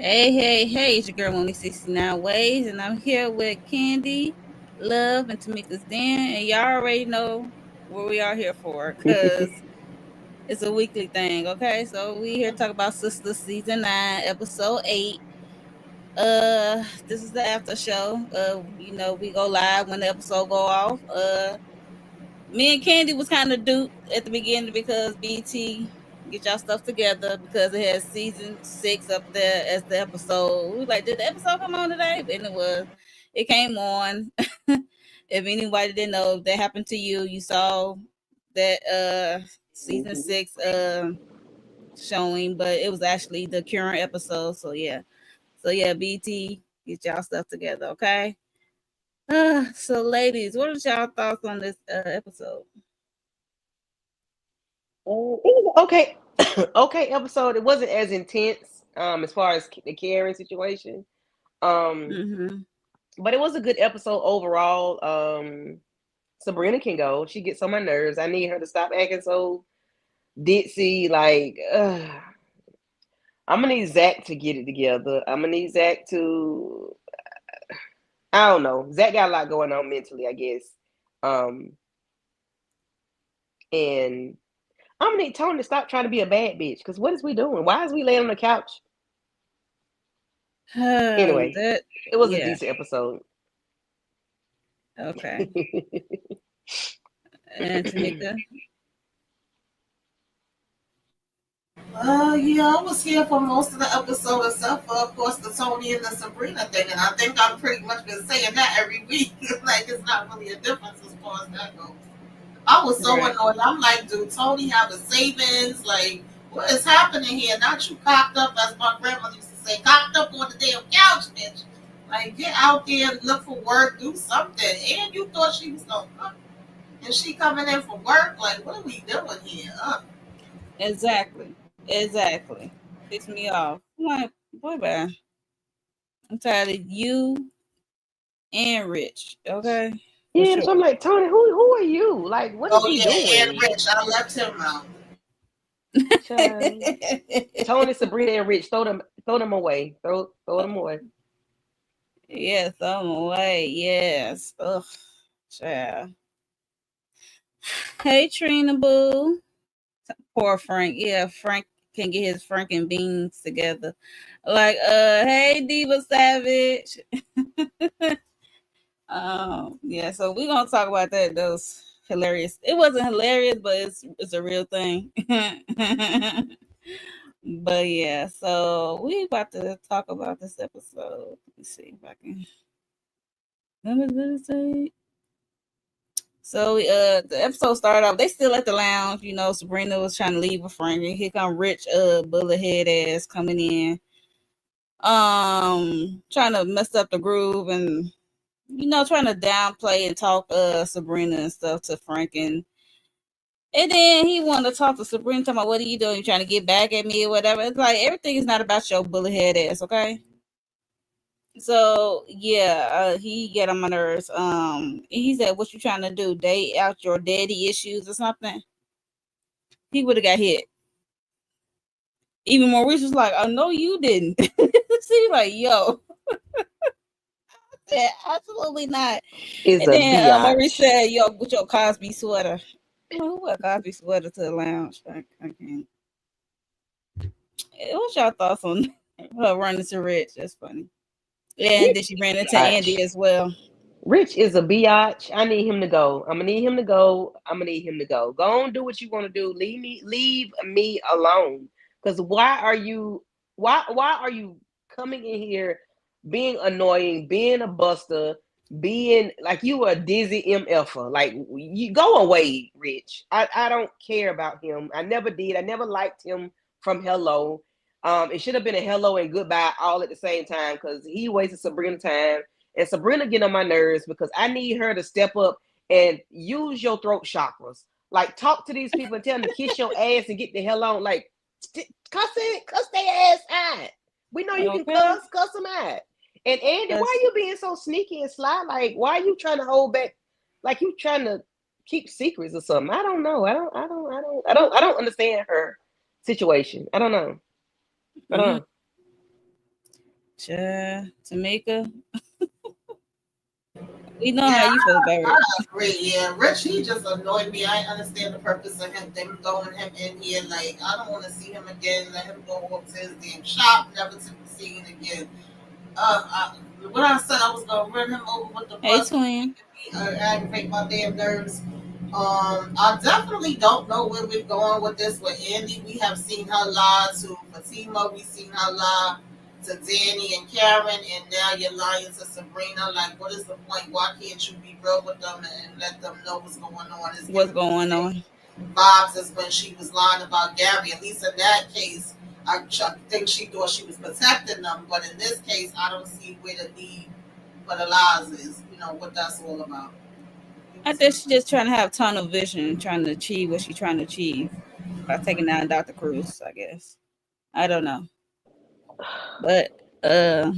Hey, it's your girl Only 69 Ways, and I'm here with Candy, Love, and Tamika's Den, and y'all already know what we are here for, because it's a weekly thing, okay? So we here to talk about Sistas Season 9, Episode 8. This is the after show. We go live when the episode go off. Me and Candy was kind of duped at the beginning because BT get y'all stuff together because it has season 6 up there as the episode. We were like, did the episode come on today? And it came on. If anybody didn't know, if that happened to you, you saw that season 6 showing, but it was actually the current episode. So yeah, BT, get y'all stuff together, okay? So ladies, what are y'all thoughts on this episode? It was okay, okay episode. It wasn't as intense as far as the Karen situation. Um, Mm-hmm. but it was a good episode overall. Sabrina can go. She gets on my nerves. I need her to stop acting so ditzy. Like, I'm gonna need Zac to get it together. I'm gonna need Zac to. I don't know. Zac got a lot going on mentally, I guess. Um, and I'm gonna need Tony to stop trying to be a bad bitch. Cause what is we doing? Why is we laying on the couch? Anyway, That it was a yeah. decent episode. Okay. And Tamika. Yeah, I was here for most of the episode, except for, of course, the Tony and the Sabrina thing, and I think I've pretty much been saying that every week. Like, it's not really a difference as far as that goes. I was so Right. annoyed. I'm like, dude, Tony have a savings? Like, what is happening here? Not you cocked up, as my grandmother used to say, cocked up on the damn couch, bitch. Like, get out there, look for work, do something. And you thought she was gonna come, and she coming in for work? Like, what are we doing here? Exactly. Exactly. Piss me off. I'm like, boy, bye. I'm tired of you and Rich. Okay. For Yeah, so I'm sure. like, Tony, who are you? Like, what is Oh he yeah, and doing? Rich, I left him out. Child. Tony, Sabrina, and Rich, throw them away. Throw them away. Yes, I'm away. Yes. Ugh. Child. Hey, Trina Boo. Poor Frank. Yeah, Frank can get his Frank and beans together. Like, hey, Diva Savage. Yeah, so we're gonna talk about that. Those hilarious. It wasn't hilarious, but it's a real thing. But yeah, so we about to talk about this episode. Let me see if I can. Let me say. So the episode started off. They still at the lounge. Sabrina was trying to leave with Frank, and here come Rich, bullet head ass coming in, trying to mess up the groove and trying to downplay and talk Sabrina and stuff to Frank and then he wanted to talk to Sabrina, talking about what are you doing? You trying to get back at me or whatever. It's like everything is not about your bullet head ass, okay? So yeah, he get on my nerves. He said, "What you trying to do? Date out your daddy issues or something?" He would have got hit. Even Maurice was like, "I know you didn't." See, like, yo, said, absolutely not. Is And a then Maurice biatch. said, "Yo, with your Cosby sweater." Who wear Cosby sweater to the lounge? I can't. What's your thoughts on her running to Rich? That's funny. And then Rich she is ran a into Andy biatch. as well. Rich is a biatch. I need him to go. I'm gonna need him to go. I'm gonna need him to go. Go on, do what you want to do. Leave me alone. Because why are you coming in here being annoying, being a buster, being like you a dizzy MFer? Like you go away, Rich. I don't care about him. I never did. I never liked him from Hello. It should have been a hello and goodbye all at the same time because he wasted Sabrina time. And Sabrina getting on my nerves because I need her to step up and use your throat chakras. Like talk to these people and tell them to kiss your ass and get the hell on. Like cuss their ass out. We know you can Okay. cuss them out. And Andy, why That's are you being so sneaky and sly? Like, why are you trying to hold back? Like you trying to keep secrets or something? I don't know. I don't understand her situation. I don't know. I don't mm, know. Tamika, we know Yeah, how you feel about I it. agree. Yeah, Rich, he just annoyed me. I understand the purpose of him them throwing him in here. Like, I don't want to see him again. Let him go up to his damn shop, never to be seen again. What I said, I was gonna run him over with the Hey, bus, twin. aggravate my damn nerves. I definitely don't know where we're going with this. With Andy, we have seen her lie to Fatima. We've seen her lie to Danni and Karen, and now you're lying to Sabrina. Like, what is the point? Why can't you be real with them and let them know what's going on? It's What's giving me going the same on? vibes as when she was lying about Gary. At least in that case, I think she thought she was protecting them. But in this case, I don't see where the need for the lies is. You know what that's all about. I think she's just trying to have tunnel vision, trying to achieve what she's trying to achieve by taking down Dr. Cruz, I guess. I don't know. But uh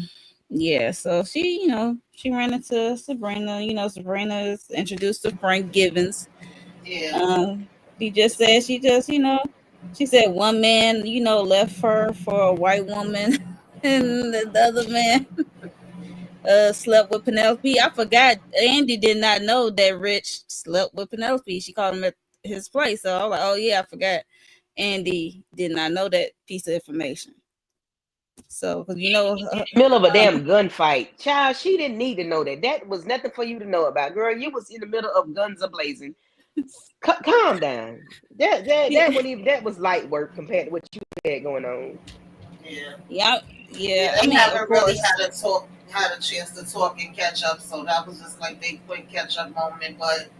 yeah, so she ran into Sabrina. Sabrina is introduced to Frank Givens. Yeah. Um she just said she said one man, left her for a white woman and the other man slept with Penelope. I forgot Andi did not know that Rich slept with Penelope. She called him at his place. So I was like, oh yeah, I forgot. Andi did not know that piece of information. So, because Middle of a damn gunfight. Child, she didn't need to know that. That was nothing for you to know about. Girl, you was in the middle of guns a blazing. Calm down. That was light work compared to what you had going on. Yeah. yeah, Yeah, yeah. I they mean, of haven't really course. had a chance to talk and catch up, so that was just like they quick catch up moment. But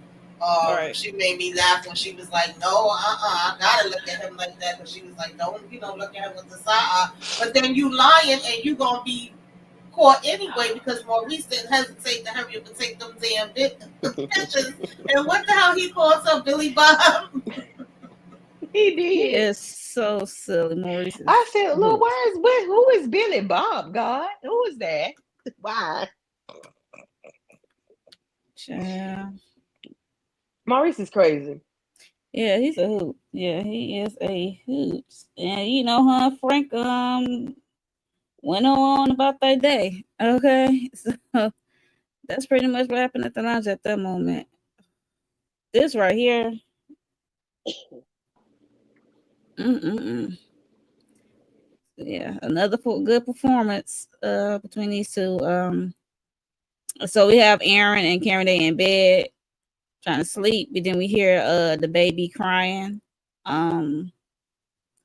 Right. she made me laugh when she was like, "No, I gotta look at him like that," because she was like, "Don't look at him with the side eye." But then you lying and you gonna be caught anyway because Maurice didn't hesitate to hurry up and take them damn pictures. And what the hell he calls up Billy Bob? He He did. is so silly. Maurice I is said, a Lord, hoot. who is Billy Bob, God? Who is that? Why? Child. Maurice is crazy. Yeah, he's a hoot. Yeah, he is a hoot. And huh, Frank went on about that day. Okay. So that's pretty much what happened at the lounge at that moment. This right here, mm-mm-mm. Yeah, another good performance between these two. So we have Aaron and Karen Day in bed trying to sleep, but then we hear the baby crying. Um,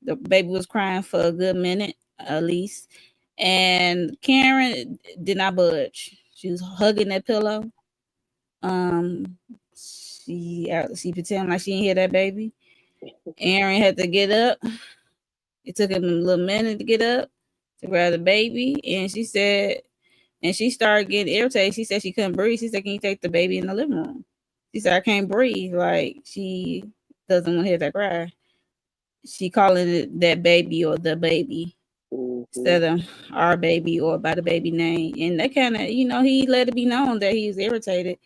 the baby was crying for a good minute at least, and Karen did not budge. She was hugging that pillow. Um, she pretended like she didn't hear that baby. Aaron had to get up. It took him a little minute to get up to grab the baby, and she started getting irritated. She said she couldn't breathe. She said, "Can you take the baby in the living room?" She said, "I can't breathe." Like she doesn't want to hear that cry. She calling it that baby or the baby Mm-hmm. instead of our baby or by the baby name. And that kind of, he let it be known that he was irritated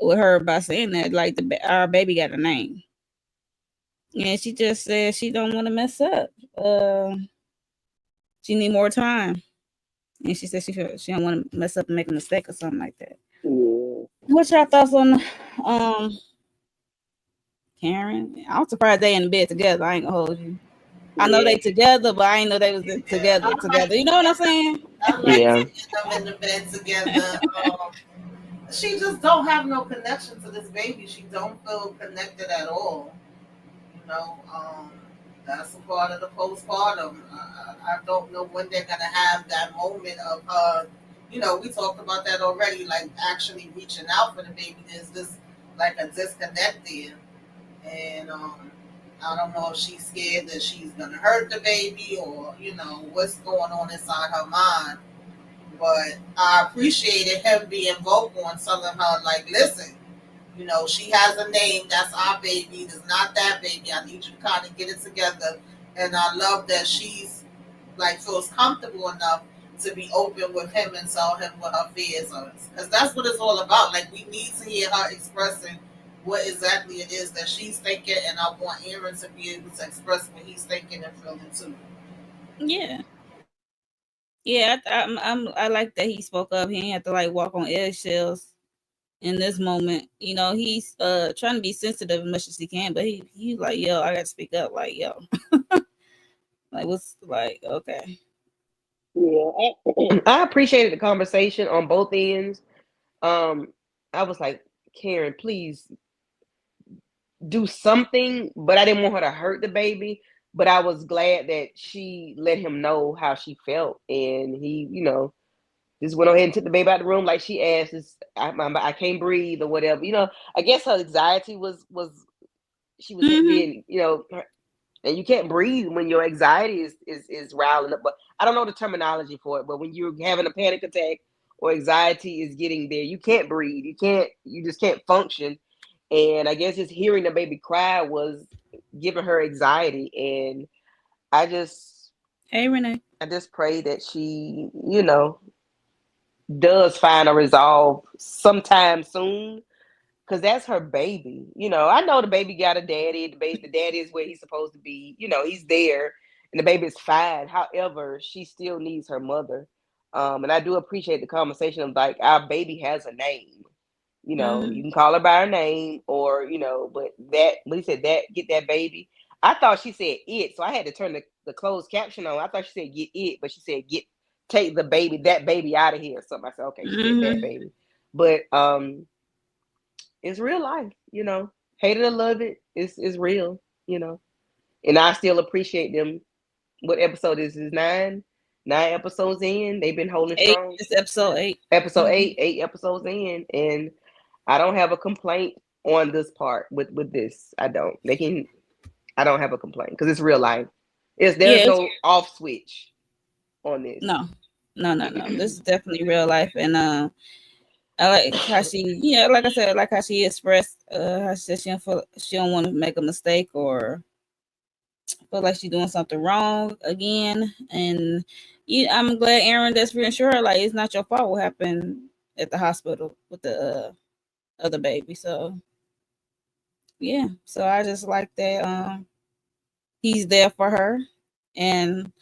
with her by saying that, like our baby got a name. And she just said she don't want to mess up. She need more time. And she said she don't want to mess up and make a mistake or something like that. Yeah. What's your thoughts on um Karen? I'm surprised they in the bed together. I ain't gonna hold you. I know Yeah. they together, but I ain't know they was Yeah, together. Together. You know what I'm saying? I like Yeah. seeing them in the bed together. She just don't have no connection to this baby. She don't feel connected at all. You know, that's a part of the postpartum. I don't know when they're gonna have that moment of we talked about that already. Like actually reaching out for the baby. There's this like a disconnect there, and I don't know if she's scared that she's gonna hurt the baby or what's going on inside her mind. But I appreciated him being vocal and telling her, like, listen, she has a name. That's our baby. It's not that baby. I need you to kind of get it together. And I love that she's like feels comfortable enough to be open with him and tell him what her fears are. Because that's what it's all about. Like we need to hear her expressing what exactly it is that she's thinking, and I want Aaron to be able to express what he's thinking and feeling too. Yeah. Yeah, I like that he spoke up. He ain't have to like walk on eggshells in this moment. You know, he's trying to be sensitive as much as he can, but he like, yo, I gotta speak up. Like, yo, like what's like, okay. Yeah, I appreciated the conversation on both ends. Um, I was like, Karen, please do something, but I didn't want her to hurt the baby. But I was glad that she let him know how she felt, and he, just went ahead and took the baby out of the room like she asked. I can't breathe or whatever. I guess her anxiety was she was Mm-hmm. being, and you can't breathe when your anxiety is riling up. But I don't know the terminology for it. But when you're having a panic attack or anxiety is getting there, you can't breathe. You just can't function. And I guess just hearing the baby cry was giving her anxiety. And I just Hey, Renee. I just pray that she, does find a resolve sometime soon, because that's her baby. I know the baby got a daddy. The daddy is where he's supposed to be. He's there, and the baby is fine. However, she still needs her mother. And I do appreciate the conversation of like, our baby has a name. Mm-hmm. You can call her by her name, or but that when he said that, get that baby. I thought she said it, so I had to turn the closed caption on. I thought she said get it, but she said take the baby, that baby out of here or something. I said, okay, she said that Mm-hmm. baby. But it's real life, hate it or love it, it's real, and I still appreciate them. What episode is 9 episodes in, they've been holding Eight. strong. It's episode 8. Episode Mm-hmm. 8 episodes in, and I don't have a complaint on this part with this. I don't have a complaint because it's real life. There's Yeah. no off switch on this. No. No, no, no. This is definitely real life, and I like how she, like I said, like how she expressed, how she said she don't want to make a mistake or feel like she's doing something wrong again. And I'm glad Aaron that's reassured her like it's not your fault what happened at the hospital with the other baby. So yeah, so I just like that he's there for her, and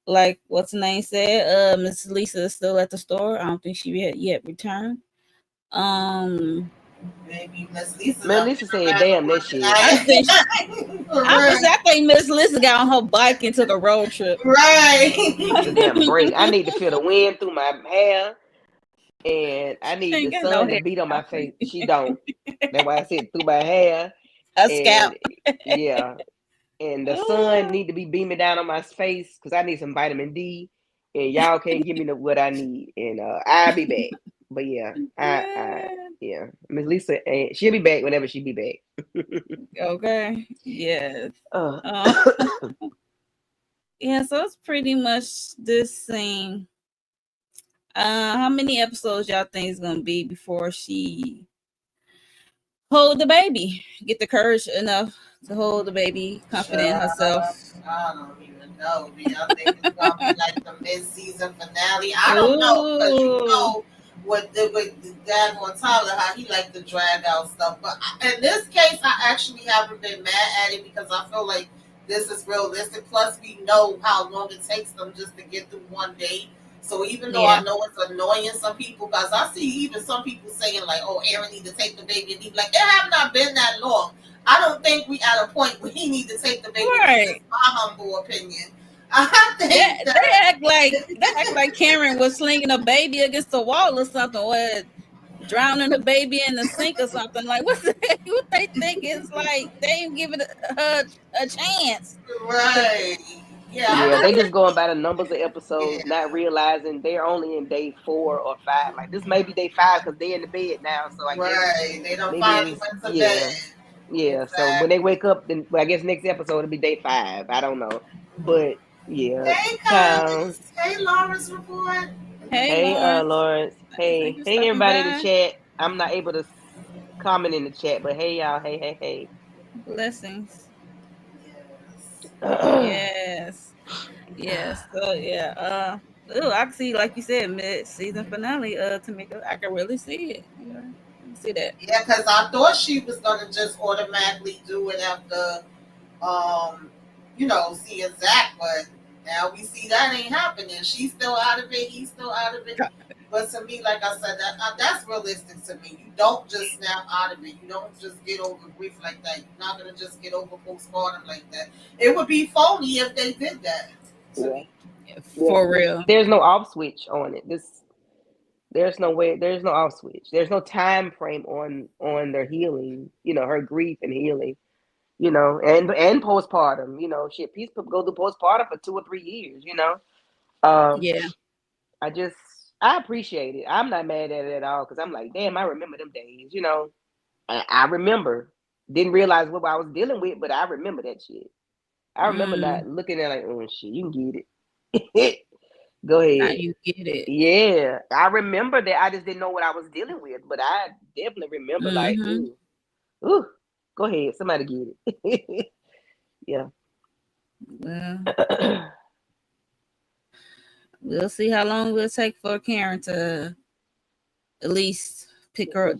like what's the name said, Miss Lisa is still at the store. I don't think she yet returned. Um, Maybe Miss Lisa Man, done Lisa been said, around the "Damn that world shit." I think tonight. I Right. was. I think Miss Lisa got on her bike and took a road trip. She needs a Right. damn break. I need to feel the wind through my hair, and I She need the ain't got no sun to hair. beat on my face. She don't. That's why I said through my hair, A scalp. and yeah, and the sun need to be beaming down on my face because I need some vitamin D, and y'all can't give me what I need, and I'll be back. But yeah, yeah, Miss Lisa, she'll be back whenever she be back. Okay. Yes. uh, Um, yeah, so it's pretty much this scene. How many episodes y'all think is gonna be before she hold the baby? Get the courage enough to hold the baby, confident in herself. I don't even know. Do y'all think it's gonna be like the mid-season finale? I don't know because Ooh. with Dad on Tyler how he like to drag out stuff. But in this case, I actually haven't been mad at it because I feel like this is realistic. Plus, we know how long it takes them just to get through one day. So even though I Yeah. know it's annoying some people, because I see even some people saying like, "Oh, Aaron need to take the baby," and he's like, "It have not been that long." I don't think we at a point where he need to take the baby. That's Right. just my humble opinion. I They, think they that act like Karen was slinging a baby against the wall or something, or drowning the baby in the sink or something. Like what they think is like they ain't giving her a chance. To, right. Yeah, Yeah, I they just think going by the numbers of episodes, not yeah. realizing they're only in day 4 or 5. Like this may be day 5 because they're in the bed now. So I guess Right. They don't maybe finally it's went to bed. yeah, yeah. So when they Exactly. wake up, then well, I guess next episode it'll be day 5. I don't know, but yeah, Hey child. guys. Hey Lawrence report. hey, Hey, Lawrence, Lawrence. thank Hey, you for hey, stopping everybody in the by. chat. I'm not able to comment in the chat, but hey, y'all. Hey, hey, Blessings. hey. Yes, yes. So yeah. Ooh, I can see, like you said, mid season finale. Tamika, I can really see it. Yeah, I can see that. Yeah, because I thought she was gonna just automatically do it after um, seeing Zach, but Now we see that ain't happening. She's still out of it. He's still out of it. But to me, like I said, that's realistic to me. You don't just snap out of it. You don't just get over grief like that. You're not gonna just get over postpartum like that. It would be phony if they did that. To Yeah. me. For real. There's no off switch on it. There's no way. There's no off switch. There's no time frame on their healing. Her grief and healing. And postpartum. Shit. People go through postpartum for 2 or 3 years. Yeah. I appreciate it. I'm not mad at it at all because I'm like, damn, I remember them days. I remember. Didn't realize what I was dealing with, but I remember that shit. I remember not looking at like, oh shit, you can get it. Go ahead. Now you get it. Yeah, I remember that. I just didn't know what I was dealing with, but I definitely remember like, ooh, go ahead, somebody get it. Yeah. Well, we'll see how long it will take for Karen to at least pick her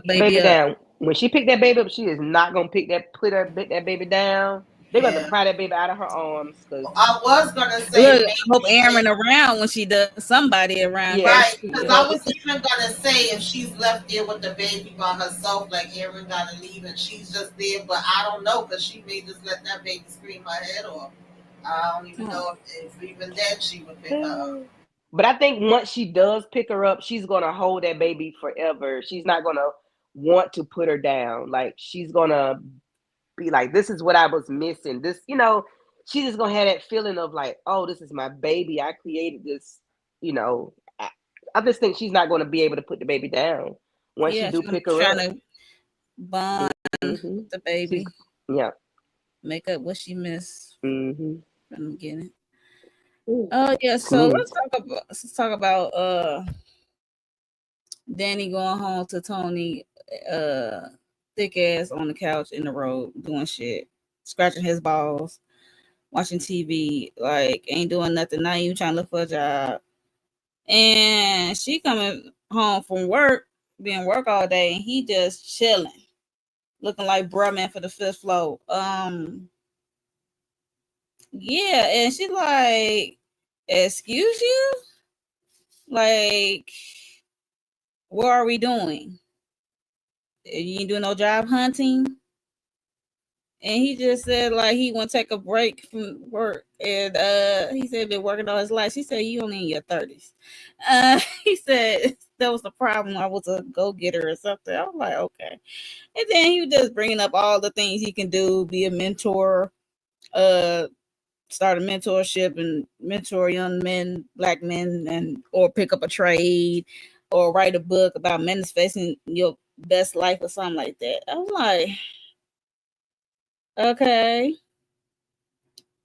baby up. Down. When she picked that baby up, she is not gonna put that baby down. They're gonna pry that baby out of her arms. Cause I was gonna say, look, hope Aaron around when she does. Somebody around, yeah, right? Because I was even gonna say if she's left there with the baby by herself, like Aaron gotta leave and she's just there. But I don't know because she may just let that baby scream her head off. I don't even know if even then she would pick her up. But I think once she does pick her up, she's gonna hold that baby forever. She's not gonna want to put her down. Like she's gonna be like, this is what I was missing. This, she's just gonna have that feeling of like, oh, this is my baby. I created this. I just think she's not gonna be able to put the baby down once you do pick her up. Trying to bond with the baby. Make up what she missed from the beginning. Oh yeah, so let's talk about Danni going home to Tony, thick ass on the couch in the road doing shit, scratching his balls, watching TV, like ain't doing nothing. Not even trying to look for a job. And she coming home from work, being work all day, and he just chilling, looking like bruh man for the fifth floor. Yeah, and she like, excuse you? Like, what are we doing? You ain't doing no job hunting? And he just said like he want to take a break from work, and he said been working all his life. She said you only in your 30s. He said that was the problem. I was a go-getter or something. I was like, okay. And then he was just bringing up all the things he can do, be a mentor, start a mentorship and mentor young men, black men, or pick up a trade or write a book about manifesting your best life or something like that. I was like, okay.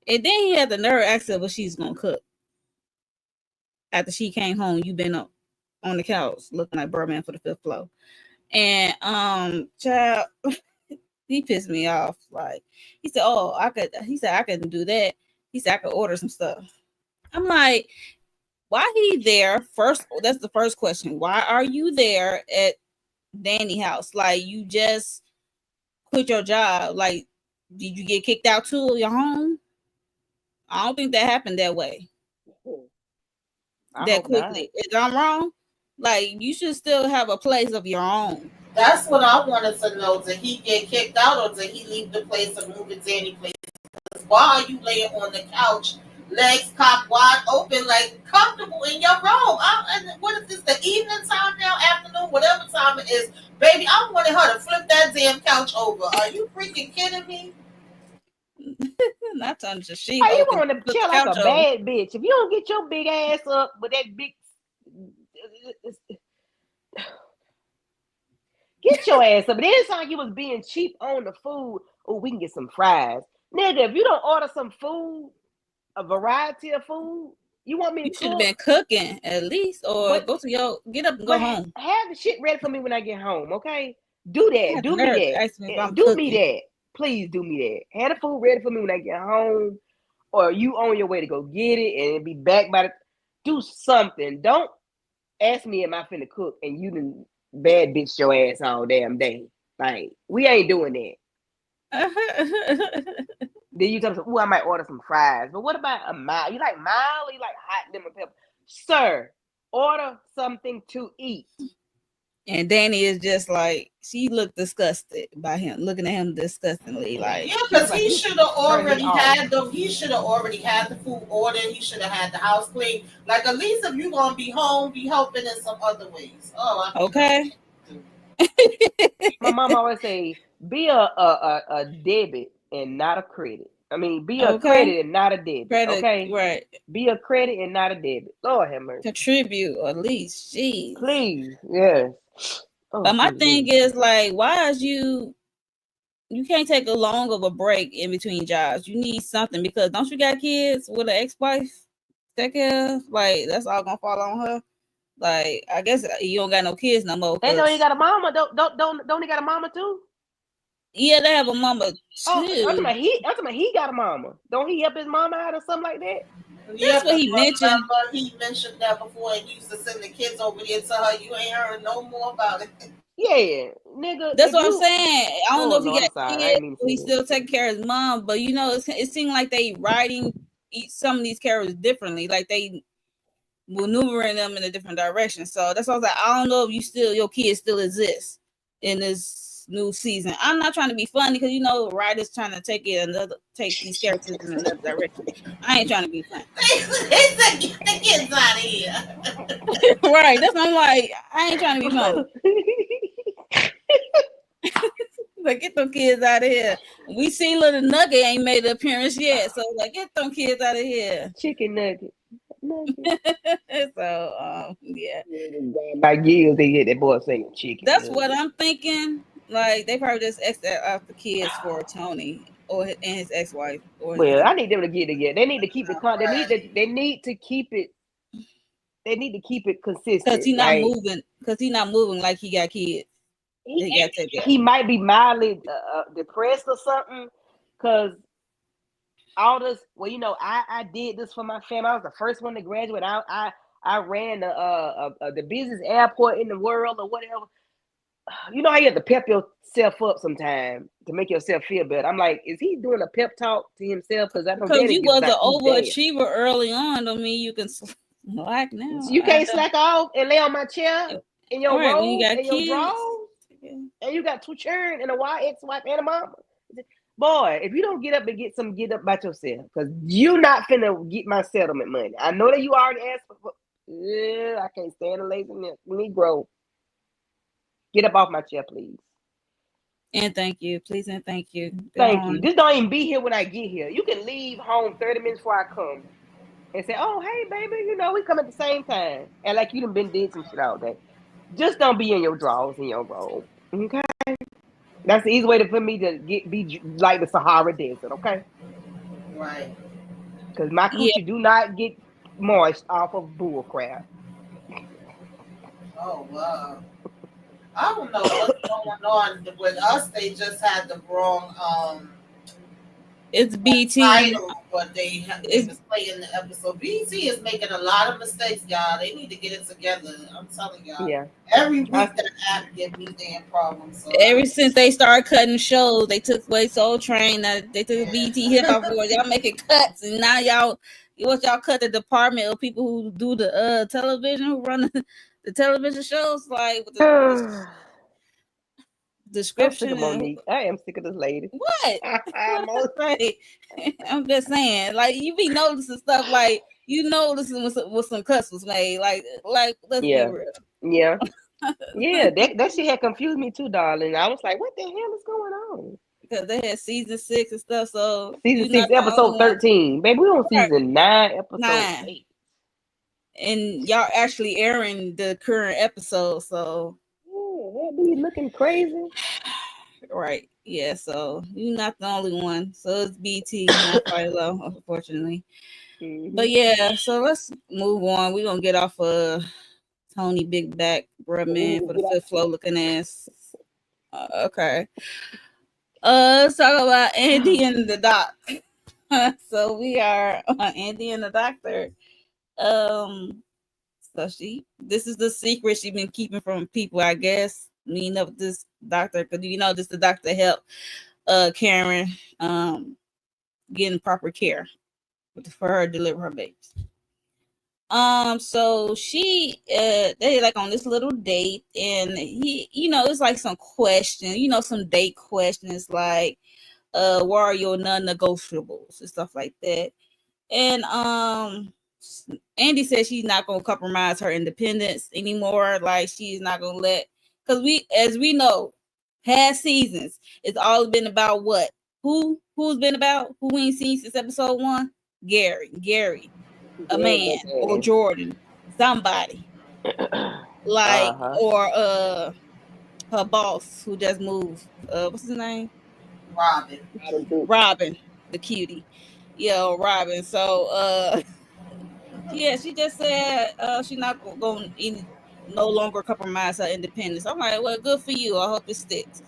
And then he had the nerve ask her what she's gonna cook. After she came home, you been up on the couch looking like Birdman for the fifth floor. And child, he pissed me off. Like he said, I couldn't do that. He said I could order some stuff. I'm like, why he there? First, that's the first question. Why are you there at Danni house? Like you just quit your job. Like, did you get kicked out to your home? I don't think that happened that way. That quickly. If I'm wrong, like you should still have a place of your own. That's what I wanted to know. Did he get kicked out or did he leave the place and move to Danni place? Why are you laying on the couch, legs cocked wide open, like comfortable in your room? And what is this, the evening time now, afternoon, whatever time it is? Baby, I wanted her to flip that damn couch over. Are you freaking kidding me? Not to she. How you want to chill like a bad bitch? If you don't get your big ass up with that big, get your ass up. But then it's like you was being cheap on the food. Oh, we can get some fries, nigga. If you don't order some food, a variety of food, you want me to? You should have been cooking at least, or go to your get up and go home. Have the shit ready for me when I get home. Okay, do that. Do me that. Do me that. Please do me that. Have the food ready for me when I get home, or you on your way to go get it and be back by the. Do something. Don't ask me am I finna cook and you done bad bitch your ass all damn day. Like we ain't doing that. Then you tell me, "Oh, I might order some fries." But what about a mild? You like mild? Or you like hot lemon pepper? Sir, order something to eat. And Danny is just like, she looked disgusted by him, looking at him disgustingly. Like, Yeah, because Like, he you should have turn me already off. had the food ordered. He should have had the house clean. Like at least if you're gonna be home, be helping in some other ways. Oh, I okay. My mom always say, "Be a debit and not a credit." I mean, be a Okay. credit and not a debit. Credit, Okay, right. be a credit and not a debit. Lord have mercy. Contribute at least. Jeez. Please, yes. Oh, But my thing is like, why is you can't take a long of a break in between jobs? You need something because don't you got kids with an ex-wife? Take care of? Like that's all gonna fall on her. Like I guess you don't got no kids no more. They know he 'Cause, got a mama. Don't he got a mama too? yeah, they have a mama Oh, I'm talking too. about he got a mama. Don't he help his mama out or something like that? Yeah, That's what because he mentioned. remember he mentioned that before and he used to send the kids over there to her. You ain't heard no more about it. Yeah, nigga. That's If what I'm you, saying. I don't know oh if he Lord, I'm got sorry. I kids didn't mean to or say he that. still taking care of his mom, but you know, it seemed like they writing some of these characters differently. Like they maneuvering them in a different direction. So that's why I was like, I don't know if your kids still exist in this new season. I'm not trying to be funny because you know writers trying to take these characters in another direction. I ain't trying to be funny. They said get the kids out of here. Right. That's why I'm like, I ain't trying to be funny. Like, get them kids out of here. We seen Little Nugget ain't made an appearance yet. So like get them kids out of here. Chicken nugget. So yeah. My gills, they get that boy singing chicken. That's what I'm thinking. Like they probably just X out the kids for Tony and his ex-wife or his Well, ex. I need them to get together. They need to keep it. They need to keep it. They need to keep it Cause consistent. he not Like moving. Cause he not moving like he got kids. He got to take care. he might be mildly depressed or something. Cause all this. Well, you know, I did this for my family. I was the first one to graduate. I ran the business airport in the world or whatever. You know how you have to pep yourself up sometimes to make yourself feel better. I'm like, is he doing a pep talk to himself? Because I know Because Daddy you is was an not. He's bad. overachiever early on. Don't mean you can slack now. You can't slack off and lay on my chair in All your right, when you robe got and your kids. drawers, and you got 2 children and a wife, ex-wife, and a mama. Boy, if you don't get up and get up by yourself, because you not finna get my settlement money. I know that you already asked for. Yeah, I can't stand a lazy Negro. Get up off my chair, please. And thank you, please, and thank you. Thank you. Just don't even be here when I get here. You can leave home 30 minutes before I come and say, "Oh, hey, baby, you know we come at the same time," and like you done been did some shit all day. Just don't be in your drawers in your robe. Okay, that's the easy way for me to be like the Sahara Desert. Okay, Right. because my Yeah, coochie do not get moist off of bull crap. Oh wow. I don't know what's going on with us. They just had the wrong it's BT. title, but they It's was playing the episode. BT is making a lot of mistakes, y'all. They need to get it together. I'm telling y'all. Yeah, Every week that app give me damn problems. So ever since they started cutting shows, they took away Soul Train. They took BT Hip Hop Awards. Y'all making cuts, and now y'all cut the department of people who do the television, who run the television shows, like with the I'm sick description of and Monique. I am sick of this lady. what? I'm Right. I'm just saying, like you be noticing stuff, like you noticing when some cuts was made, like let's be yeah, real. yeah. Yeah, that shit had confused me too, darling. I was like, what the hell is going on? Because they had season 6 and stuff, so Season you're 6, not the only episode one. 13. Baby, we on Right. season 9, episode 9. 8. And y'all actually airing the current episode, so Yeah, that be looking crazy. right. Yeah, so you're not the only one. So it's BT, not Philo, unfortunately. Mm-hmm. But yeah, so let's move on. We're gonna get off of Tony Big Back, bruh man, for the fifth floor looking ass. Okay. Let's talk about Andi and the doc. So we are on Andi and the doctor. So this is the secret she's been keeping from people, I guess. Meeting up with this doctor, because this the doctor help Karen getting proper care for her to deliver her babies. So they like on this little date, and he, it's like some questions, some date questions like, what are your non-negotiables and stuff like that. And Andi said she's not gonna compromise her independence anymore. Like she's not gonna let, because as we know, past seasons, it's all been about what? Who's been about? Who we ain't seen since episode 1? Gary, a man, or Daddy. Jordan, somebody like, Uh-huh. or her boss who just moved. What's his name? Robin. Robin, the cutie. Yeah, Robin. So yeah, she just said she's not going to no longer compromise her independence. I'm like, well, good for you. I hope it sticks.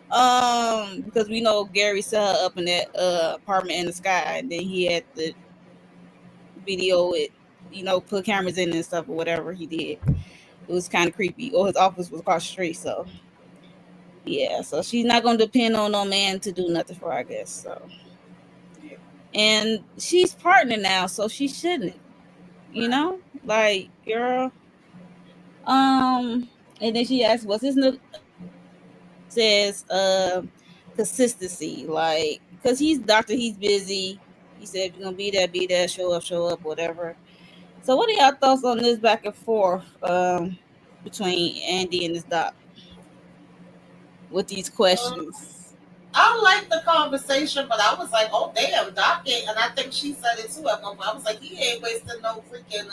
Because we know Gary set her up in that apartment in the sky, and then he had the video it, put cameras in and stuff or whatever he did. It was kind of creepy. Or his office was across the street, so yeah. So she's not gonna depend on no man to do nothing for her, I guess. So, and she's partner now, so she shouldn't. Like, girl. And then she asked, "What's his negotiable?" He says, consistency. Like, cause he's doctor, he's busy. He said, "If you're gonna be there, show up, whatever." So, what are y'all thoughts on this back and forth between Andi and this doc with these Um, questions? I liked the conversation, but I was like, oh damn, Doc ain't, and I think she said it too at one point. I was like, he ain't wasting no freaking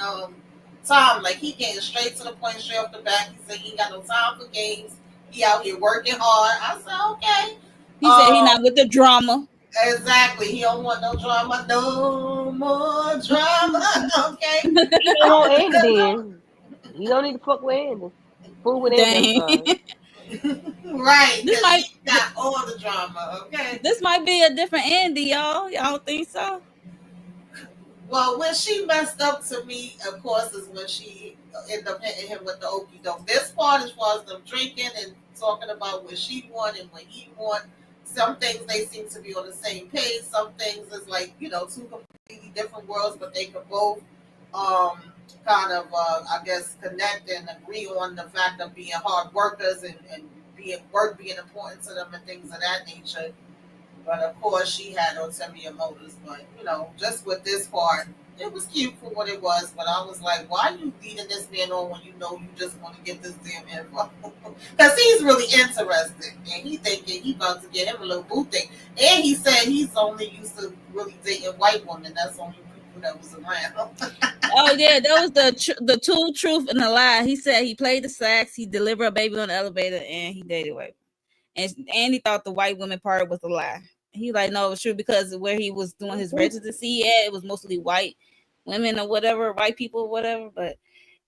time. Like he getting straight to the point, straight off the bat. He said he ain't got no time for games. He out here working hard. I said, okay. He said he not with the drama. Exactly. He don't want no drama. No more drama. Okay. He don't want Andy then. He don't need to fuck with Andy. Fool with Andy, I'm Dang. sorry. Right, this because might she got all the drama. Okay. this might be a different Andi, y'all. Y'all don't think so? Well, when she messed up to me, of course, is when she ended up hitting him with the okie doke. This part, as far as them drinking and talking about what she want and what he want, some things they seem to be on the same page. Some things is like, two completely different worlds, but they could both um, kind of, I guess, connect and agree on the fact of being hard workers and being important to them and things of that nature. But of course, she had ulterior motives. But just with this part, it was cute for what it was. But I was like, why are you leading this man on when you know you just want to get this damn info? Because he's really interested, and he thinking he about to get him a little boo thing. And he said he's only used to really dating white women. That's only people that was around. Oh yeah, that was the two truth and the lie. He said he played the sax, he delivered a baby on the elevator, and he dated white. And he thought the white woman part was a lie. He like, no, it was true, because where he was doing his residency at, it was mostly white women or whatever, white people or whatever. But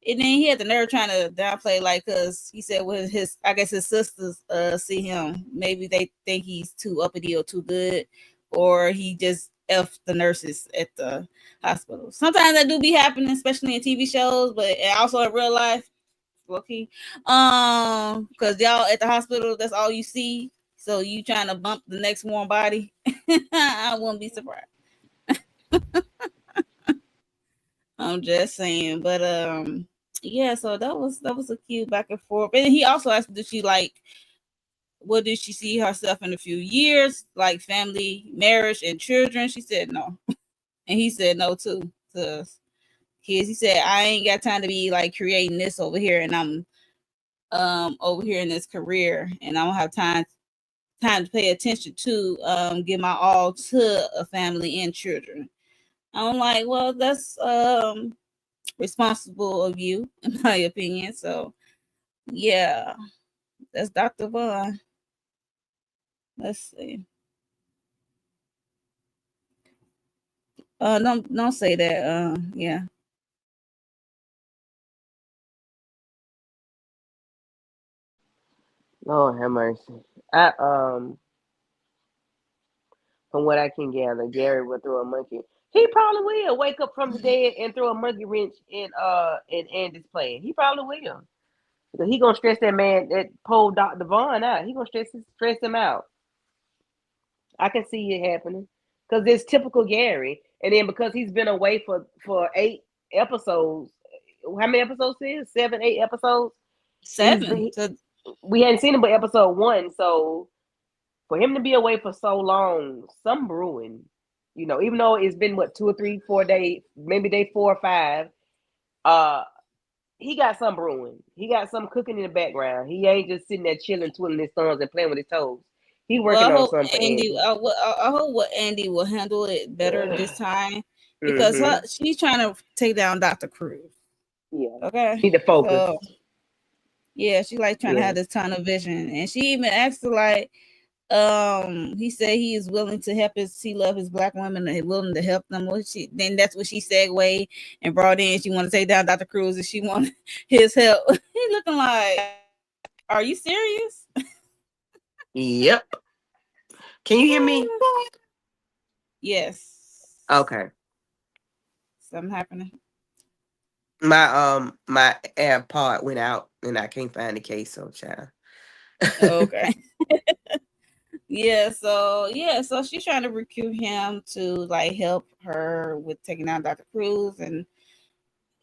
and then he had the nerve trying to downplay, like, because he said with his, I guess his sisters see him, maybe they think he's too uppity or too good, or he just f the nurses at the hospital. Sometimes that do be happening, especially in TV shows, but also in real life. Okay. Because y'all at the hospital, that's all you see. So you trying to bump the next warm body. I wouldn't be surprised. I'm just saying. But yeah, so that was a cute back and forth. And he also asked, did she like, what did she see herself in a few years? Like family, marriage, and children? She said no. And he said no too. To kids. He said, I ain't got time to be like creating this over here, and I'm over here in this career, and I don't have time to pay attention to give my all to a family and children. I'm like, well, that's responsible of you, in my opinion. So yeah, that's Dr. Vaughn. Let's see. Don't say that. Yeah. Lord have mercy. I From what I can gather, Gary will throw a monkey. He probably will wake up from the dead and throw a monkey wrench in Andy's plan. He probably will. Because he gonna stress that man, that poor Dr. Vaughn out. He gonna stress him out. I can see it happening. because it's typical Gary. And then because he's been away for 8 episodes, how many episodes is 7, 8 episodes? He's 7. been So we hadn't seen him but episode 1, so for him to be away for so long, some brewing, even though it's been what 2 or 3, 4 days, maybe day 4 or 5, uh, he got some brewing. He got some cooking in the background. He ain't just sitting there chilling, twiddling his thumbs and playing with his toes. He well, working on something for Andy. I hope what Andy will handle it better this time because Mm-hmm. she's trying to take down Dr. Cruz. Yeah. Okay, Need to focus. so yeah, she like trying to have this tunnel vision, and she even asked her like, he said he is willing to help he love his black women and willing to help them. Then that's what she segued and brought in. She want to take down Dr. Cruz and she wanted his help. He looking like, are you serious? Yep. Can you hear me? Yes. Okay. Something happening. My AirPod went out and I can't find the case, so child. Okay. So she's trying to recruit him to like help her with taking down Dr. Cruz, and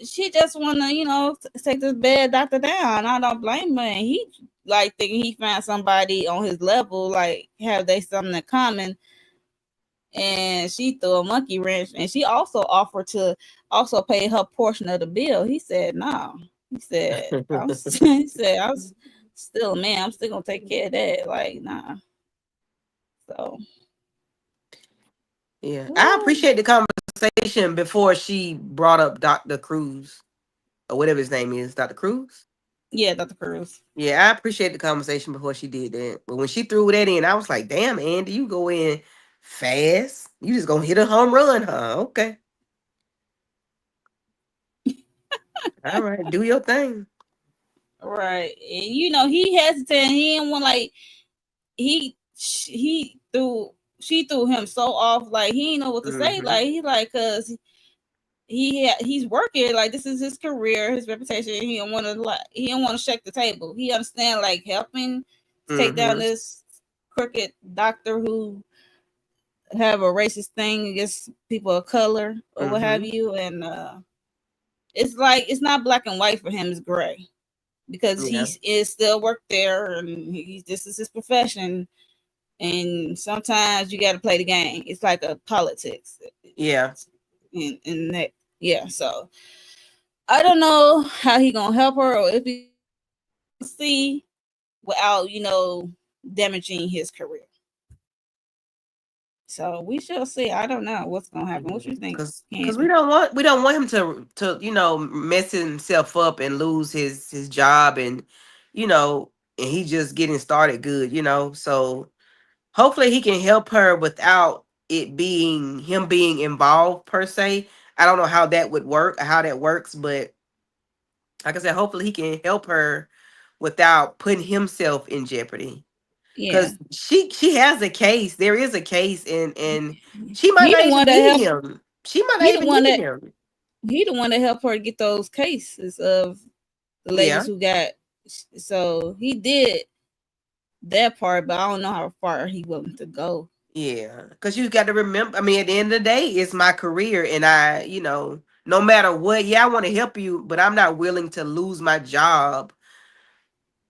she just want to, take this bad doctor down. I don't blame her. And he like thinking he found somebody on his level, like have they something in common. And she threw a monkey wrench, and she also offered to also pay her portion of the bill. He said no. He said he said I was still a man. I'm still gonna take care of that. Like nah. So Yeah, I appreciate the conversation before she brought up Dr. Cruz or whatever his name is, Dr. Cruz. yeah, Dr. Cruz. Yeah, I appreciate the conversation before she did that. But when she threw that in, I was like, damn, Andy, you go in fast. You just gonna hit a home run, huh? Okay. All right, do your thing. Right. And he hesitated. He didn't want like he threw she threw him so off, like he didn't know what to say. Mm-hmm. Like cause he's working, like this is his career, his reputation. He don't want to shake the table. He understand like helping take down Mm-hmm. this crooked doctor who have a racist thing against people of color or what have Mm-hmm. you. And it's like it's not black and white for him, it's gray. Because he Yeah. is still work there and this is his profession, and sometimes you got to play the game. It's like a politics. Yeah. And that, yeah. So I don't know how he gonna help her or if he see without damaging his career. So we shall see. I don't know what's gonna happen. What you think, Because we Candy? don't want him to mess himself up and lose his job, and and he just getting started good, so hopefully he can help her without it being him being involved per se. I don't know how that would work, how that works, but like I said, hopefully he can help her without putting himself in jeopardy. Yeah, Because she has a case. There is a case, and she might he not the even one that need help. him. She might not He the even one need that him. he the one that helped her get those cases of the ladies Yeah. who got. So he did that part, but I don't know how far he willing to go. Yeah. Because you got to remember, I mean, at the end of the day, it's my career. And I, no matter what, yeah, I want to help you, but I'm not willing to lose my job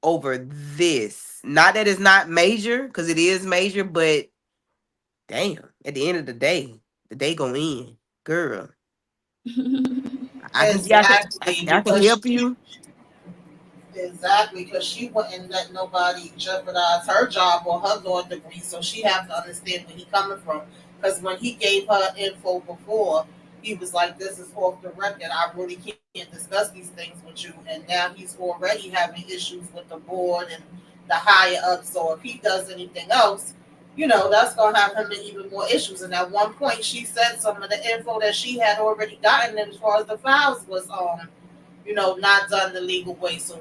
over this. Not that it's not major, because it is major, but damn, at the end of the day go in. Girl, I can, yeah, Exactly, I can because help you. exactly, because she wouldn't let nobody jeopardize her job or her law degree, so she have to understand where he coming from. Because when he gave her info before, he was like, "This is off the record. I really can't discuss these things with you." And now he's already having issues with the board and the higher ups. So if he does anything else, that's gonna have him in even more issues. And at one point, she said some of the info that she had already gotten as far as the files was not done the legal way. So,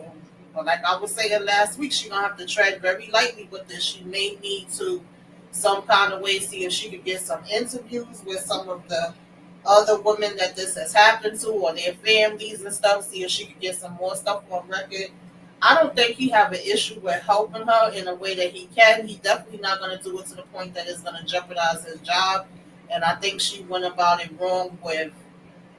but like I was saying last week, she's gonna have to tread very lightly with this. She may need to some kind of way see if she could get some interviews with some of the other women that this has happened to or their families and stuff. See if she could get some more stuff on record. I don't think he have an issue with helping her in a way that he can. He definitely not going to do it to the point that it's going to jeopardize his job. And I think she went about it wrong with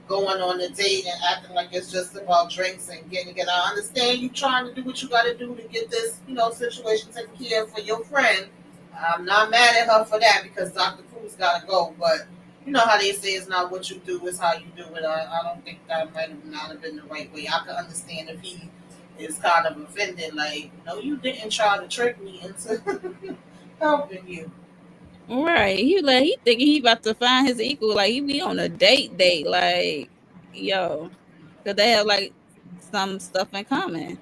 going on a date and acting like it's just about drinks and getting together. I understand you trying to do what you got to do to get this, situation taken care of for your friend. I'm not mad at her for that because Dr. Cruz got to go. But you know how they say it's not what you do, it's how you do it. I don't think that might have not have been the right way. I could understand if he is kind of offended, like, no, you didn't try to trick me into helping you. Right. He thinking he about to find his equal. Like he be on a date. Like, yo. Cause they have like some stuff in common.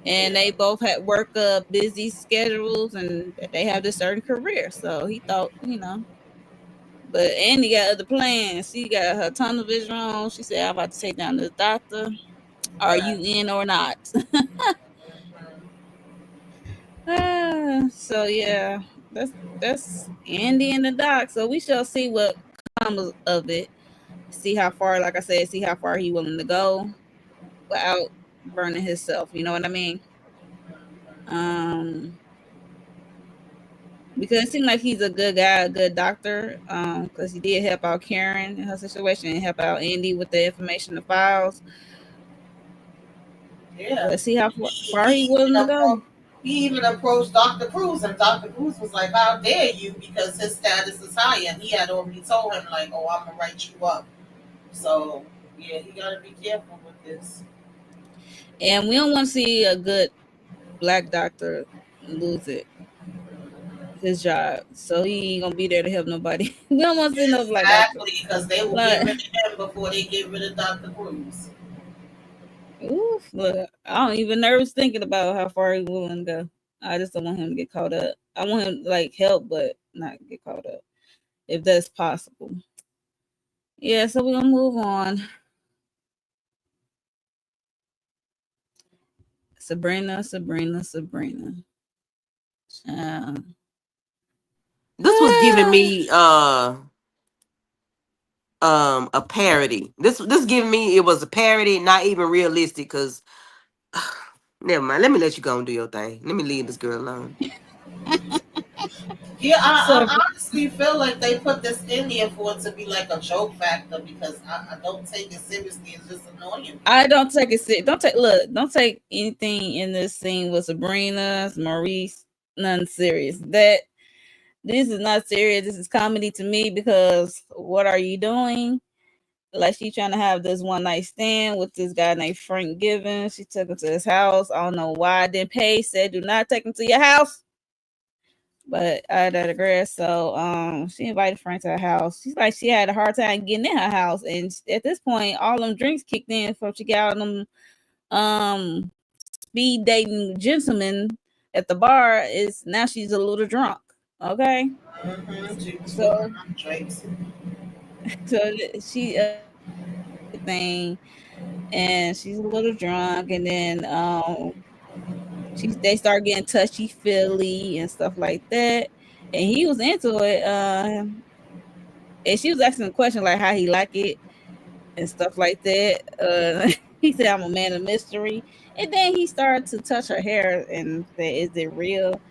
And Yeah. they both had work busy schedules and they have this certain career. So he thought, But Andy got other plans. She got her tunnel vision on. She said, I'm about to take down this doctor. Are you Right. in or not? Mhm. So yeah, that's Andy and the doc. So we shall see what comes of it. See how far, like I said, see how far he willing to go without burning himself. You know what I mean? Um, because it seemed like he's a good guy, a good doctor. Because he did help out Karen in her situation and help out Andy with the information, the files. Yeah. But see how He, far he he even willing to go. appro- he even approached Dr. Cruz, and Dr. Cruz was like, "How dare you?" Because his status is high, and he had already told him, like, "Oh, I'm gonna write you up." So yeah, he gotta be careful with this. And we don't want to see a good black doctor lose his job. So he ain't gonna be there to help nobody. We don't want to see no black doctor. Exactly, because they will get Like, rid of him before they get rid of Dr. Cruz. oof, look, I don't even nervous thinking about how far he's willing to go. I just don't want him to get caught up. I want him to, like, help, but not get caught up if that's possible. Yeah, so we're gonna move on. Sabrina. Uh, This was giving me a parody. This giving me, it was a parody, not even realistic. Cause never mind. Let me let you go and do your thing. Let me leave this girl alone. Yeah, so I honestly feel like they put this in here for it to be like a joke factor because I don't take it seriously. It's just annoying me. I don't take it serious. Don't take anything in this scene with Sabrina, Maurice, none serious. This is not serious. This is comedy to me because what are you doing? Like she trying to have this one night stand with this guy named Frank Givens. She took him to his house. I don't know why I didn't pay. Said do not take him to your house. But I digress. So she invited Frank to her house. She's like she had a hard time getting in her house. And at this point, all them drinks kicked in before she got all them speed dating gentlemen at the bar. Is now she's a little drunk. Okay. Mm-hmm. She was So ordering up drinks. so she thing and she's a little drunk and then they start getting touchy feely and stuff like that and he was into it and she was asking a question like how he like it and stuff like that he said I'm a man of mystery and then he started to touch her hair and said is it real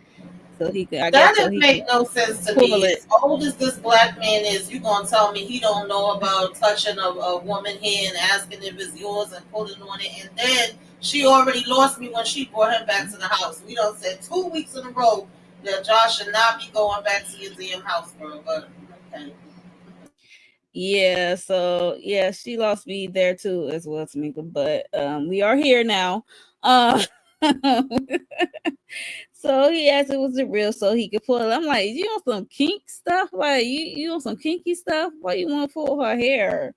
so he could I That guess so didn't he could make no sense to pull me. it. As old as this black man is, you gonna tell me he don't know about touching a woman hair and asking if it's yours and pulling on it, and then she already lost me when she brought him back to the house. We don't said 2 weeks in a row that Josh should not be going back to your damn house, bro. But okay. Yeah, so yeah, she lost me there too as well, Tamika. But we are here now. Uh so he asked if it was it real so he could pull it. I'm like, you want some kink stuff? Like you want some kinky stuff? Why you want to pull her hair?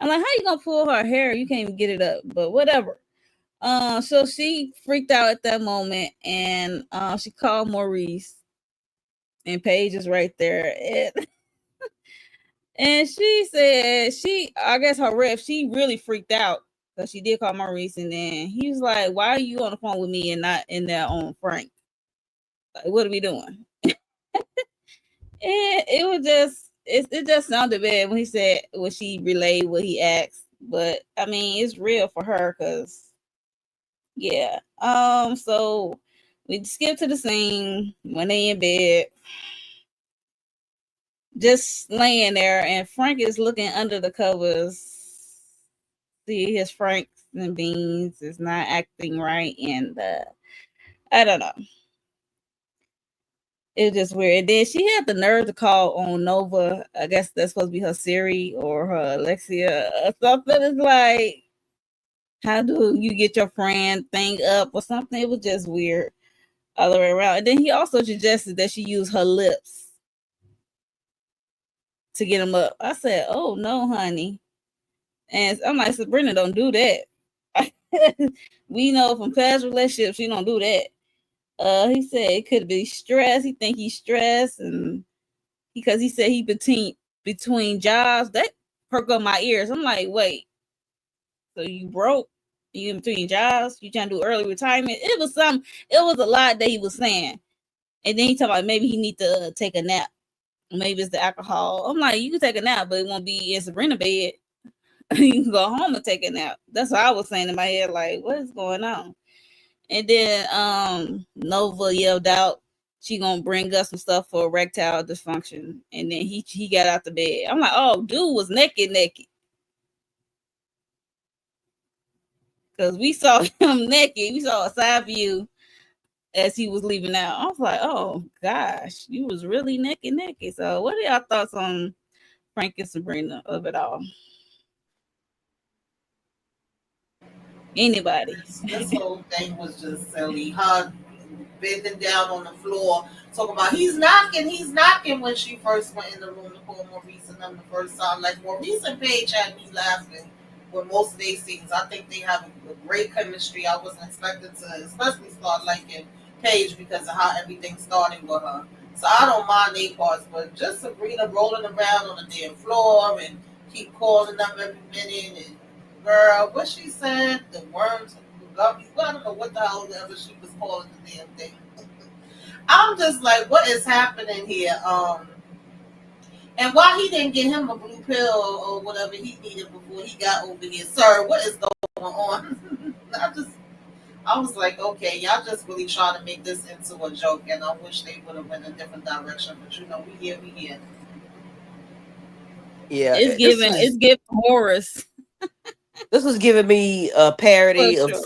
I'm like, how you gonna pull her hair? You can't even get it up, but whatever. So she freaked out at that moment and she called Maurice and Paige is right there. And she said I guess her rep, she really freaked out because she did call Maurice, and then he was like, "Why are you on the phone with me and not in there on Frank? Like, what are we doing?" And it was it just sounded bad when he said when she relayed what he asked, but I mean it's real for her because yeah. So we skip to the scene when they in bed. just laying there, and Frank is looking under the covers. See, his Franks and Beans is not acting right, and I don't know. It's just weird. And then she had the nerve to call on Nova. I guess that's supposed to be her Siri or her Alexia or something. It's like, how do you get your friend thing up or something? It was just weird all the way around. And then he also suggested that she use her lips to get him up. I said, "Oh no, honey." And I'm like, Sabrina, don't do that. We know from past relationships, she don't do that. He said it could be stress. He think he's stressed, and because he said he between jobs. That perked up my ears. I'm like, wait, so you broke? You in between jobs? You trying to do early retirement? It was some. It was a lot that he was saying, and then he talked about maybe he need to take a nap. Maybe it's the alcohol. I'm like, you can take a nap, but it won't be in Sabrina bed. You can go home and take a nap. That's what I was saying in my head. Like, what is going on? And then Nova yelled out she gonna bring us some stuff for erectile dysfunction. And then he got out the bed. I'm like, oh, dude was naked. Because we saw him naked. We saw a side view as he was leaving out. I was like, oh gosh, you was really naked. So what are y'all thoughts on Frank and Sabrina of it all? Anybody? This whole thing was just silly. Her bending down on the floor, talking about he's knocking when she first went in the room to call Maurice and them the first time. Like Maurice and Paige had me laughing with most of their scenes. I think they have a great chemistry. I wasn't expecting to especially start liking Paige because of how everything started with her. So I don't mind their parts, but just Sabrina rolling around on the damn floor and keep calling them every minute and girl, what she said, the worms, the gummies, well, I don't know what the hell ever she was calling the damn thing. I'm just like, what is happening here? And why he didn't get him a blue pill or whatever he needed before he got over here, sir? What is going on? I was like, okay, y'all just really trying to make this into a joke, and I wish they would have went a different direction. But you know, we here. Yeah, It's giving Horace this was giving me a for parody of sure.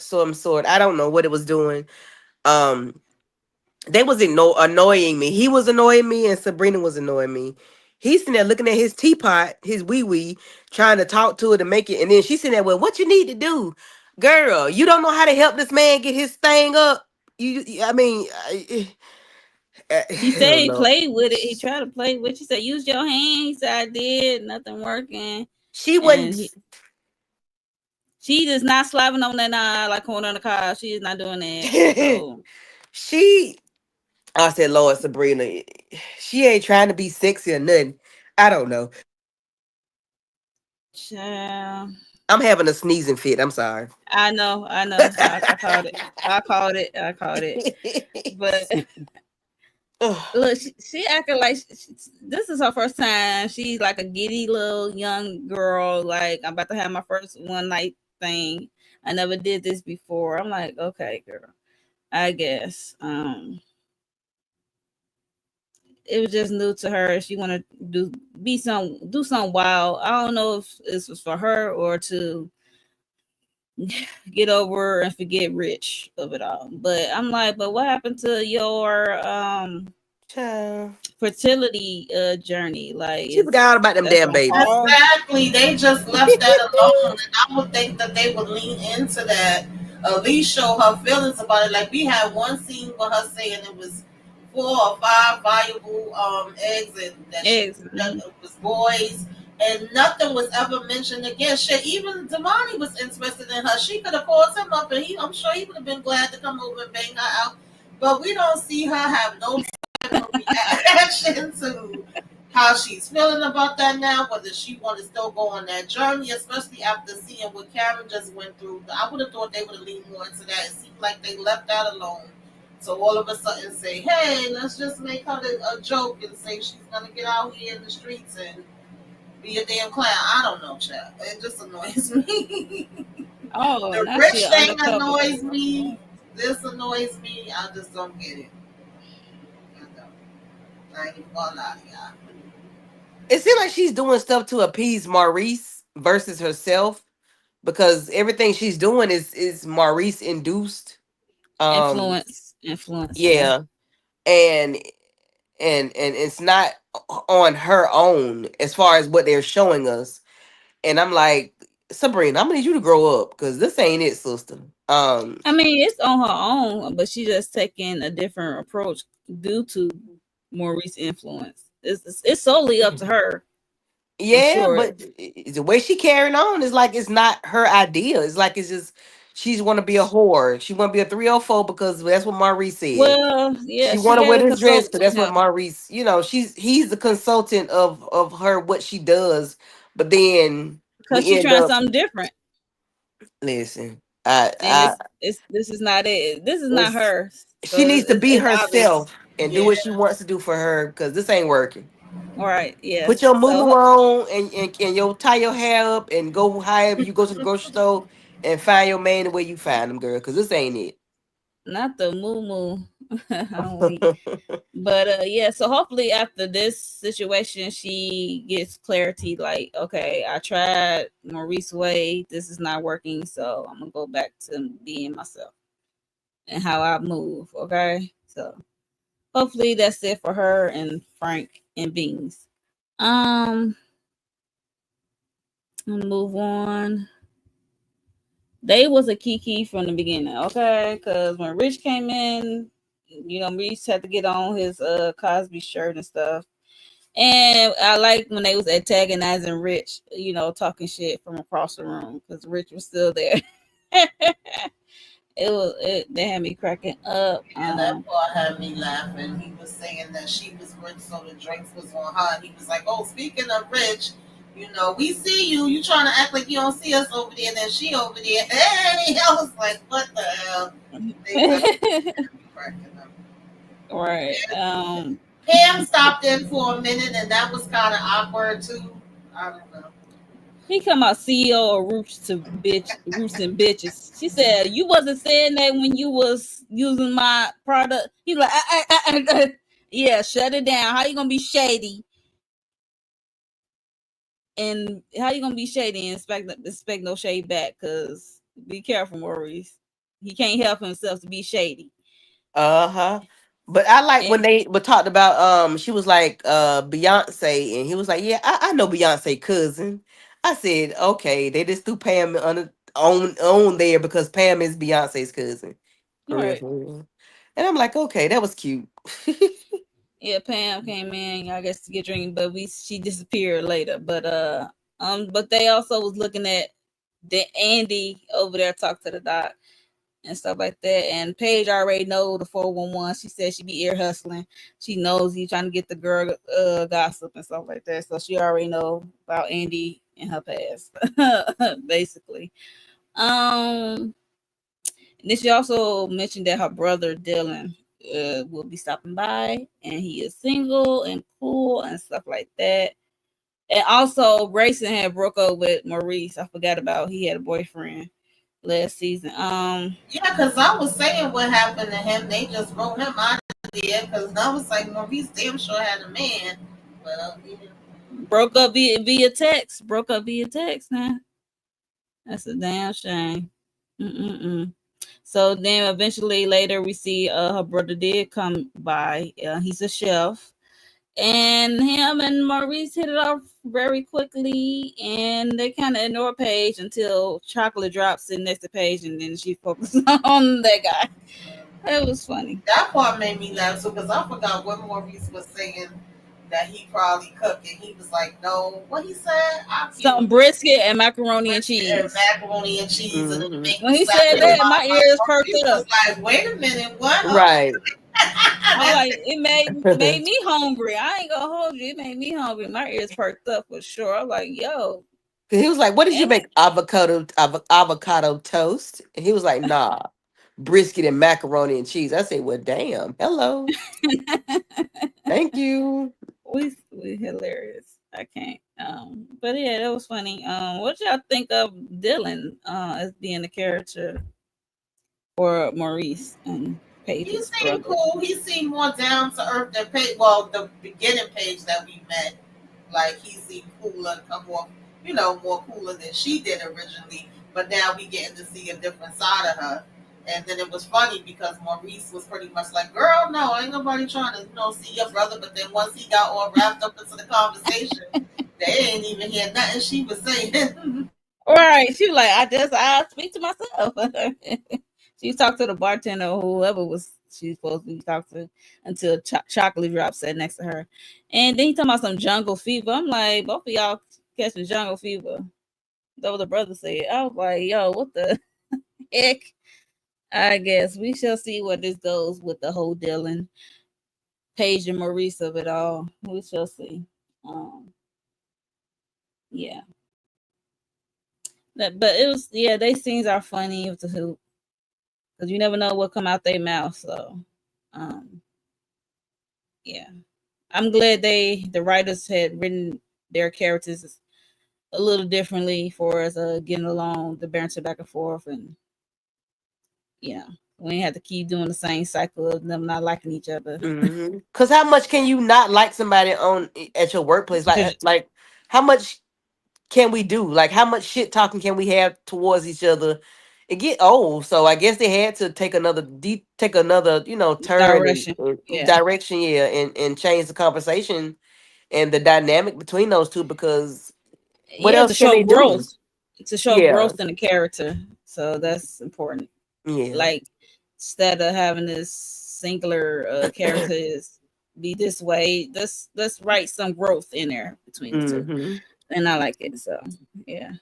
some sort. I don't know what it was doing. Um, they was annoying me. He was annoying me, and Sabrina was annoying me. He's sitting there looking at his teapot, his wee wee, trying to talk to her to make it, and then she's sitting there, well, what you need to do, girl? You don't know how to help this man get his thing up. I mean, He I said don't he know. played with it. He tried to play with it. He said, use your hand. He said, I did. Nothing working. She And wasn't. she is not slapping on that like corn on the car. She is not doing that. So, she. I said, Lord, Sabrina, she ain't trying to be sexy or nothing. I don't know. child, I'm having a sneezing fit. I'm sorry. I know. I called it. I called it. But Ugh, look, she acting like this is her first time. She's like a giddy little young girl. Like, I'm about to have my first one night thing. I never did this before. I'm like, okay, girl. I guess. It was just new to her. She want to do something wild. I don't know if this was for her or to get over and forget Rich of it all. But I'm like, but what happened to your child. fertility journey? Like, She forgot all about them that's damn on babies. pause? Exactly. They just left that alone. And I would think that they would lean into that. At least show her feelings about it. Like we had one scene with her saying it was 4 or 5 valuable eggs and that Eggs. it was boys. And nothing was ever mentioned again. Shit, even Damani was interested in her. She could have called him up and I'm sure he would have been glad to come over and bang her out. But we don't see her have no type of reaction to how she's feeling about that now, whether she want to still go on that journey, especially after seeing what Karen just went through. I would have thought they would have leaned more into that. It seemed like they left that alone. So all of a sudden say, hey, let's just make her a joke and say she's going to get out here in the streets and be a damn clown. I don't know, child. It just annoys me. Oh, The now she rich an thing undercover. annoys me. This annoys me. I just don't get it. I don't. I ain't even gonna lie to y'all. it seems like she's doing stuff to appease Maurice versus herself because everything she's doing is Maurice induced. Um, Influence, yeah. yeah, and and it's not on her own as far as what they're showing us. And I'm like, Sabrina, I'm gonna need you to grow up because this ain't it, sister. I mean, it's on her own, but she just taking a different approach due to Maurice's influence. It's solely up to her. I'm Yeah, sure. but the way she carrying on is like it's not her idea. It's like it's just she's want to be a whore. She want to be a 304 because that's what Maurice said. Well, yeah, She she want to had wear a this dress consultant because with that's what him Maurice. He's the consultant of her what she does. But then because we she's end trying up something different, listen. and it's this is not it. This is not It's her. she So needs to be it's obvious. herself and do Yeah. what she wants to do for her because this ain't working. All right, yeah. Put your moo So on and your tie your hair up and go however you go to the grocery store and find your man the way you find him, girl, because this ain't it. not the moo moo. But yeah, so hopefully after this situation she gets clarity like, okay, I tried Maurice way, this is not working, so I'm gonna go back to being myself and how I move, okay? So hopefully that's it for her and Frank and Beans. Um move on. They was a key from the beginning, okay? Because when Rich came in, Rich had to get on his Cosby shirt and stuff. And I like when they was antagonizing Rich, talking shit from across the room because Rich was still there. They had me cracking up. And that part had me laughing. He was saying that she was rich, so the drinks was on her. And he was like, "Oh, speaking of rich, we see you. You trying to act like you don't see us over there, and then she over there. Hey!" I was like, "What the hell?" They just cracking up. Right. Pam stopped in for a minute, and that was kind of awkward too. I don't know. He come out CEO of Roots and Bitches. She said, "You wasn't saying that when you was using my product." He's like, "Yeah, shut it down. How you gonna be shady? And how you gonna be shady and expect no shade back? Cause be careful, Maurice. He can't help himself to be shady." Uh-huh. But I like And when they were talked about she was like Beyonce and he was like, yeah, I know Beyonce cousin. I said, okay, they just threw Pam on there because Pam is Beyonce's cousin. For real, right, for real. And I'm like, okay, that was cute. yeah, Pam came in, I guess, to get drinking, but she disappeared later. But they also was looking at the Andi over there talk to the doc and stuff like that. And Paige already know the 411. She said she be ear hustling. She knows he trying to get the girl gossip and stuff like that. So she already know about Andi and her past, basically. Um, and then she also mentioned that her brother Dylan will be stopping by, and he is single and cool and stuff like that. And also, Grayson had broke up with Maurice. I forgot about he had a boyfriend last season. Yeah, because I was saying what happened to him. They just wrote him out of there because I was like, Maurice damn sure had a man. Well, yeah. Broke up via text. Broke up via text. Now that's a damn shame. Mm-mm-mm. So then eventually later we see her brother did come by. He's a chef. And him and Maurice hit it off very quickly, and they kind of ignore Paige until Chocolate drops in next to Paige, and then she focuses on that guy. It was funny. That part made me laugh too because I forgot what Maurice was saying that he probably cooked, and he was like, "No, what he said? Some brisket and macaroni and And cheese. macaroni and cheese and Hmm. making When he said salad." that, my ears perked Maurice up. was like, "Wait a minute, what?" Right. I'm like, it made me hungry. I ain't gonna hold you. It made me hungry. My ears perked up for sure. I'm like, yo, He was like, what did you and make? Avocado toast? And he was like, nah, brisket and macaroni and cheese. I said, well, damn. Hello. Thank you. we hilarious. I can't. But yeah, that was funny. What y'all think of Dylan as being the character for Maurice and He Paige's seemed brother? cool. He seemed more down to earth than Paige. Well, the beginning Page that we met. like he seemed cooler, come off, more cooler than she did originally. But now we getting to see a different side of her. And then it was funny because Maurice was pretty much like, "Girl, no, ain't nobody trying to, see your brother." But then once he got all wrapped up into the conversation, they ain't even hear nothing she was saying. Right. She was like, I speak to myself. She talked to the bartender or whoever was she's supposed to be talking to until chocolate drop sat next to her. And then he talking about some jungle fever. I'm like, both of y'all catching jungle fever. That was the brother said. I was like, yo, what the heck? I guess we shall see where this goes with the whole Dylan, Paige, and Maurice of it all. We shall see. Yeah. But it was, yeah, they scenes are funny with the hoop because you never know what come out their mouth. So, um, yeah, I'm glad the writers had written their characters a little differently for us getting along, the banter back and forth, and yeah, we ain't have to keep doing the same cycle of them not liking each other. Because how much can you not like somebody on at your workplace? Like how much can we do? Like how much shit talking can we have towards each other? It get old, so I guess they had to take another turn Direction, and yeah, direction, yeah, and change the conversation and the dynamic between those two because what yeah, else can they do? to show Yeah, growth in the character. So that's important. yeah. Like instead of having this singular character is be this way, let's write some growth in there between the two, Mm-hmm. and I like it. So yeah.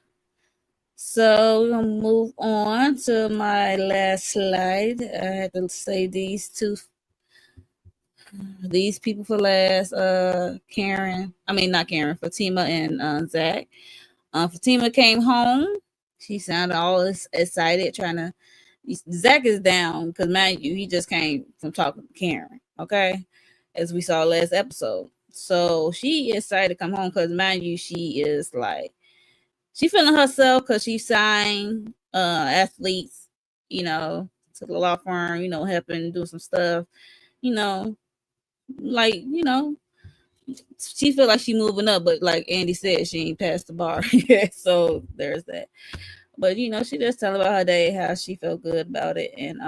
So we're gonna move on to my last slide. I had to say these people for last. Not Karen, Fatima and Zac. Fatima came home. She sounded all excited, trying to. Zac is down because, mind you, he just came from talking to Karen. Okay, as we saw last episode. So she excited to come home because, mind you, she is like she feeling herself because she signed athletes, you know, to the law firm, helping do some stuff, you know, like she feel like she moving up, but like Andi said, she ain't passed the bar yet. So there's that. But she just telling about her day, how she felt good about it, and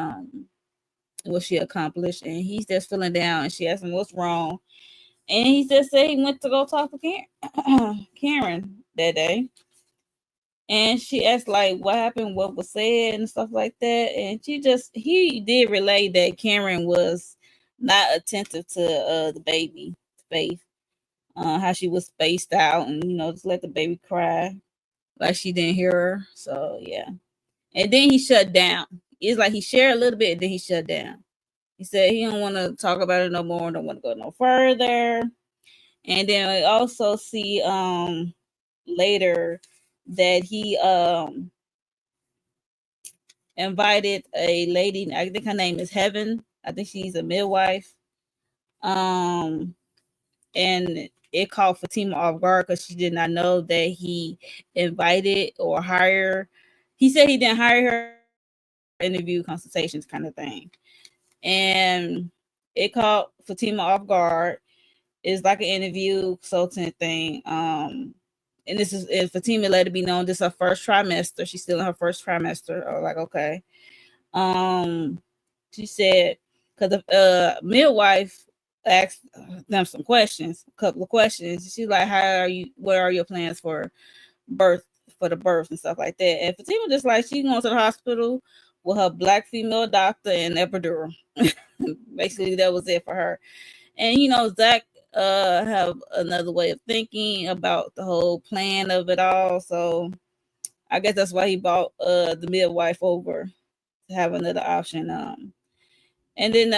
what she accomplished. And he's just feeling down. And she asked him what's wrong, and he just said he went to go talk to Karen that day. And she asked like what happened, what was said, and stuff like that. And he did relay that Karen was not attentive to the baby Faith, how she was spaced out, and just let the baby cry like she didn't hear her. So yeah. And then he shut down. It's like he shared a little bit, and then he shut down. He said he don't want to talk about it no more, don't want to go no further. And then we also see later that he invited a lady, I think her name is Heaven. I think she's a midwife. Um and it caught Fatima off guard because she did not know that he invited or hired. He said he didn't hire her, but he invited her for interview consultations kind of thing. And it caught Fatima off guard. It's like an interview consultant thing. And this is if Fatima let it be known this is her first trimester. She's still in her first trimester. I was like, okay. Um, she said because the midwife asked them some questions, a couple of questions. She's like, "How are you? What are your plans for birth, for the birth and stuff like that?" And Fatima just like she going to the hospital with her black female doctor and epidural. Basically, that was it for her. And Zac have another way of thinking about the whole plan of it all. So I guess that's why he bought the midwife over to have another option. And then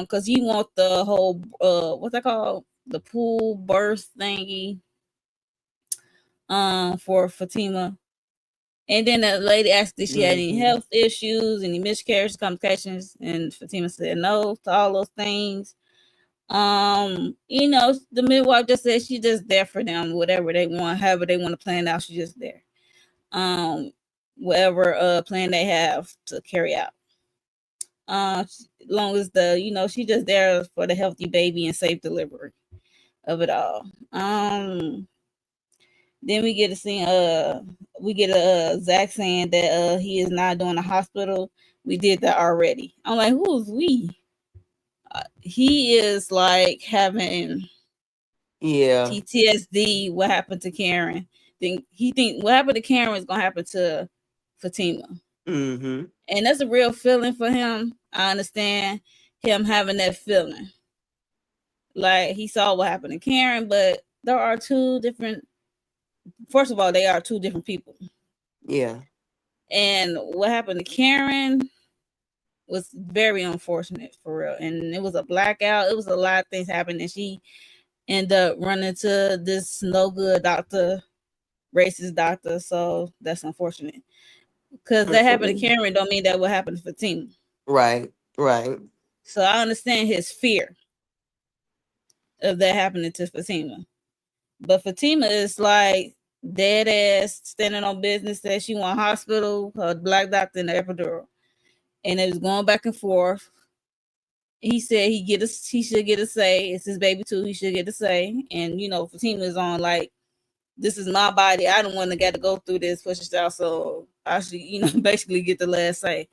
because you want the whole what's that called, the pool birth thingy for Fatima. And then the lady asked if she had any Mm-hmm. health issues, any miscarriages, complications, and Fatima said no to all those things. The midwife just said she's just there for them, whatever they want, however they want to plan out, she's just there. Um, whatever plan they have to carry out. As long as she just there for the healthy baby and safe delivery. of it all. Then we get to see we get a Zac saying that he is not doing the hospital. We did that already. I'm like, who's we? He is like having Yeah. PTSD. What happened to Karen? Think what happened to Karen is gonna happen to Fatima, Mm-hmm. and that's a real feeling for him. I understand him having that feeling. Like he saw what happened to Karen, but there are two different. First of all, they are two different people. Yeah. And what happened to Karen was very unfortunate for real. And it was a blackout. It was a lot of things happening. She ended up running to this no good doctor, racist doctor. So that's unfortunate. Because that happened to Karen don't mean that what happened to Fatima. Right. Right. So I understand his fear of that happening to Fatima. But Fatima is like dead ass standing on business that she want hospital, her black doctor and the epidural. And it was going back and forth. He said he should get a say. It's his baby too. He should get a say. And you know, Fatima is on like, this is my body. I don't want to get to go through this push it out, so I should, basically get the last say.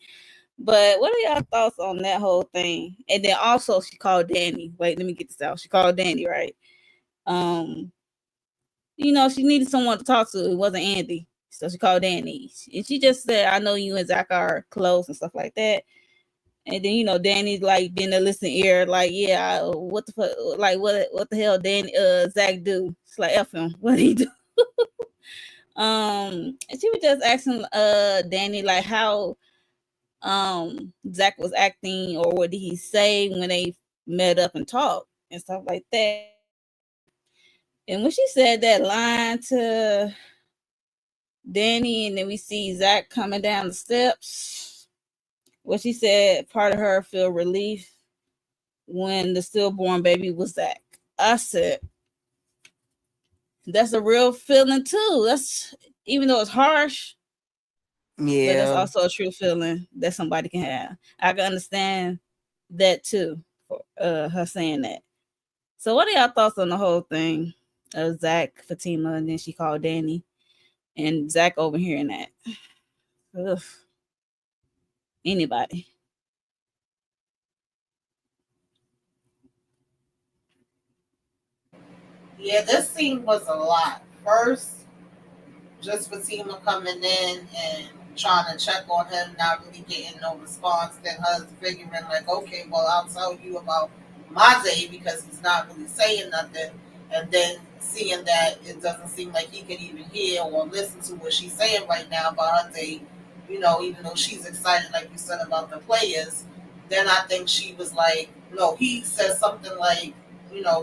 But what are y'all thoughts on that whole thing? And then also she called Danni. Wait, let me get this out. She called Danni, right? Um, she needed someone to talk to. It wasn't Andi. So she called Danni. And she just said, I know you and Zac are close and stuff like that. And then Danny's like being a listening ear, like, yeah, what the fuck, like what the hell Zac do? It's like F him. What did he do? And she was just asking Danni like how Zac was acting, or what did he say when they met up and talked and stuff like that. And when she said that line to Danni, and then we see Zac coming down the steps, what she said, part of her feel relief when the stillborn baby was Zac. I said, that's a real feeling too. That's, even though it's harsh, but that's Yeah. also a true feeling that somebody can have. I can understand that too, for her saying that. So what are y'all thoughts on the whole thing of Zac, Fatima, and then she called Danni, and Zac overhearing that? Ugh. Anybody? Yeah, this scene was a lot. First, just Fatima coming in and trying to check on him, not really getting no response. Then her figuring like, okay, well, I'll tell you about my day because he's not really saying nothing. And then seeing that it doesn't seem like he can even hear or listen to what she's saying right now about her day, even though she's excited, like you said, about the players, then I think she was like, no, he said something like,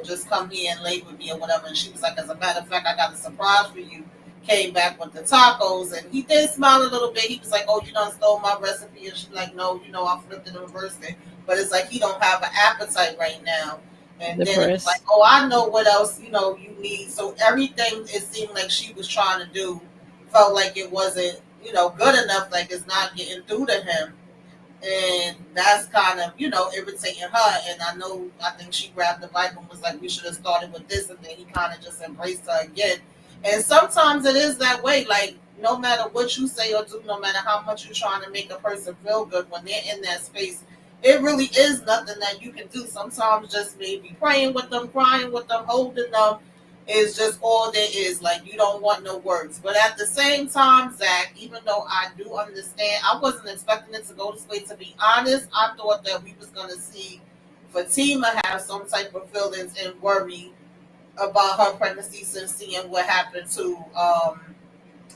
just come here and lay with me or whatever. And she was like, as a matter of fact, I got a surprise for you. Came back with the tacos, and he did smile a little bit. He was like, "Oh, you done stole my recipe," and she's like, "No, I flipped it and reversed it." But it's like he don't have an appetite right now. And then it was like, Depressed. "Oh, I know what else you need." So everything it seemed like she was trying to do felt like it wasn't good enough. Like it's not getting through to him, and that's kind of irritating her. And I think she grabbed the Bible and was like, we should have started with this, and then he kind of just embraced her again. And sometimes it is that way, like no matter what you say or do, no matter how much you're trying to make a person feel good, when they're in that space, it really is nothing that you can do. Sometimes just maybe praying with them, crying with them, holding them is just all there is. Like you don't want no words. But at the same time, Zac, even though I do understand, I wasn't expecting it to go this way. To be honest, I thought that we was gonna see Fatima have some type of feelings and worry about her pregnancy since seeing what happened to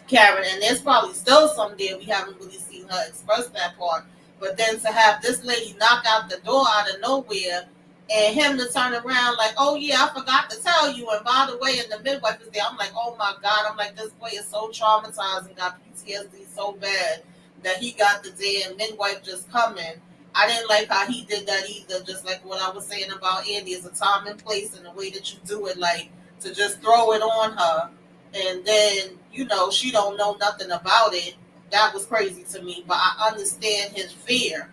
Karen. And there's probably still some there. We haven't really seen her express that part. But then to have this lady knock out the door out of nowhere and him to turn around like, oh yeah, I forgot to tell you. And by the way, and the midwife is there. I'm like, oh my God. I'm like, this boy is so traumatized and got PTSD so bad that he got the damn midwife just coming. I didn't like how he did that either. Just like what I was saying about Andi, is a time and place and the way that you do it, like to just throw it on her, and then she don't know nothing about it. That was crazy to me. But I understand his fear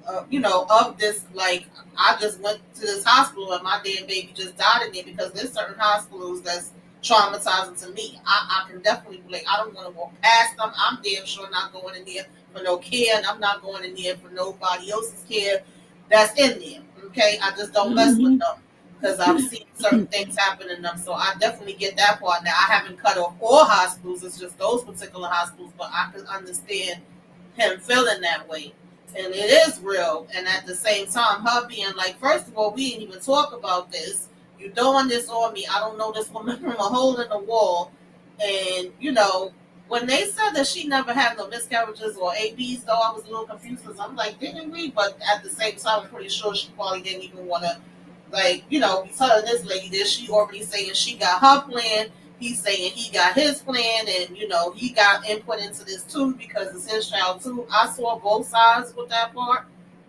of this. Like, I just went to this hospital and my damn baby just died in there, because there's certain hospitals that's traumatizing to me. I can definitely, like, I don't want to walk past them. I'm damn sure not going in there for no care, and I'm not going in there for nobody else's care that's in there. Okay, I just don't mess with them because I've seen certain things happen in them. So I definitely get that part. Now, I haven't cut off all hospitals; it's just those particular hospitals. But I can understand him feeling that way. And it is real. And at the same time, her being like, first of all, we didn't even talk about this. You doing this on me. I don't know this woman from a hole in the wall. And, when they said that she never had no miscarriages or ABs, though, I was a little confused because I'm like, didn't we? But at the same time, I'm pretty sure she probably didn't even want to, like, be telling this lady this. She already saying she got her plan. He's saying he got his plan, and he got input into this too because it's his child too. I saw both sides with that part,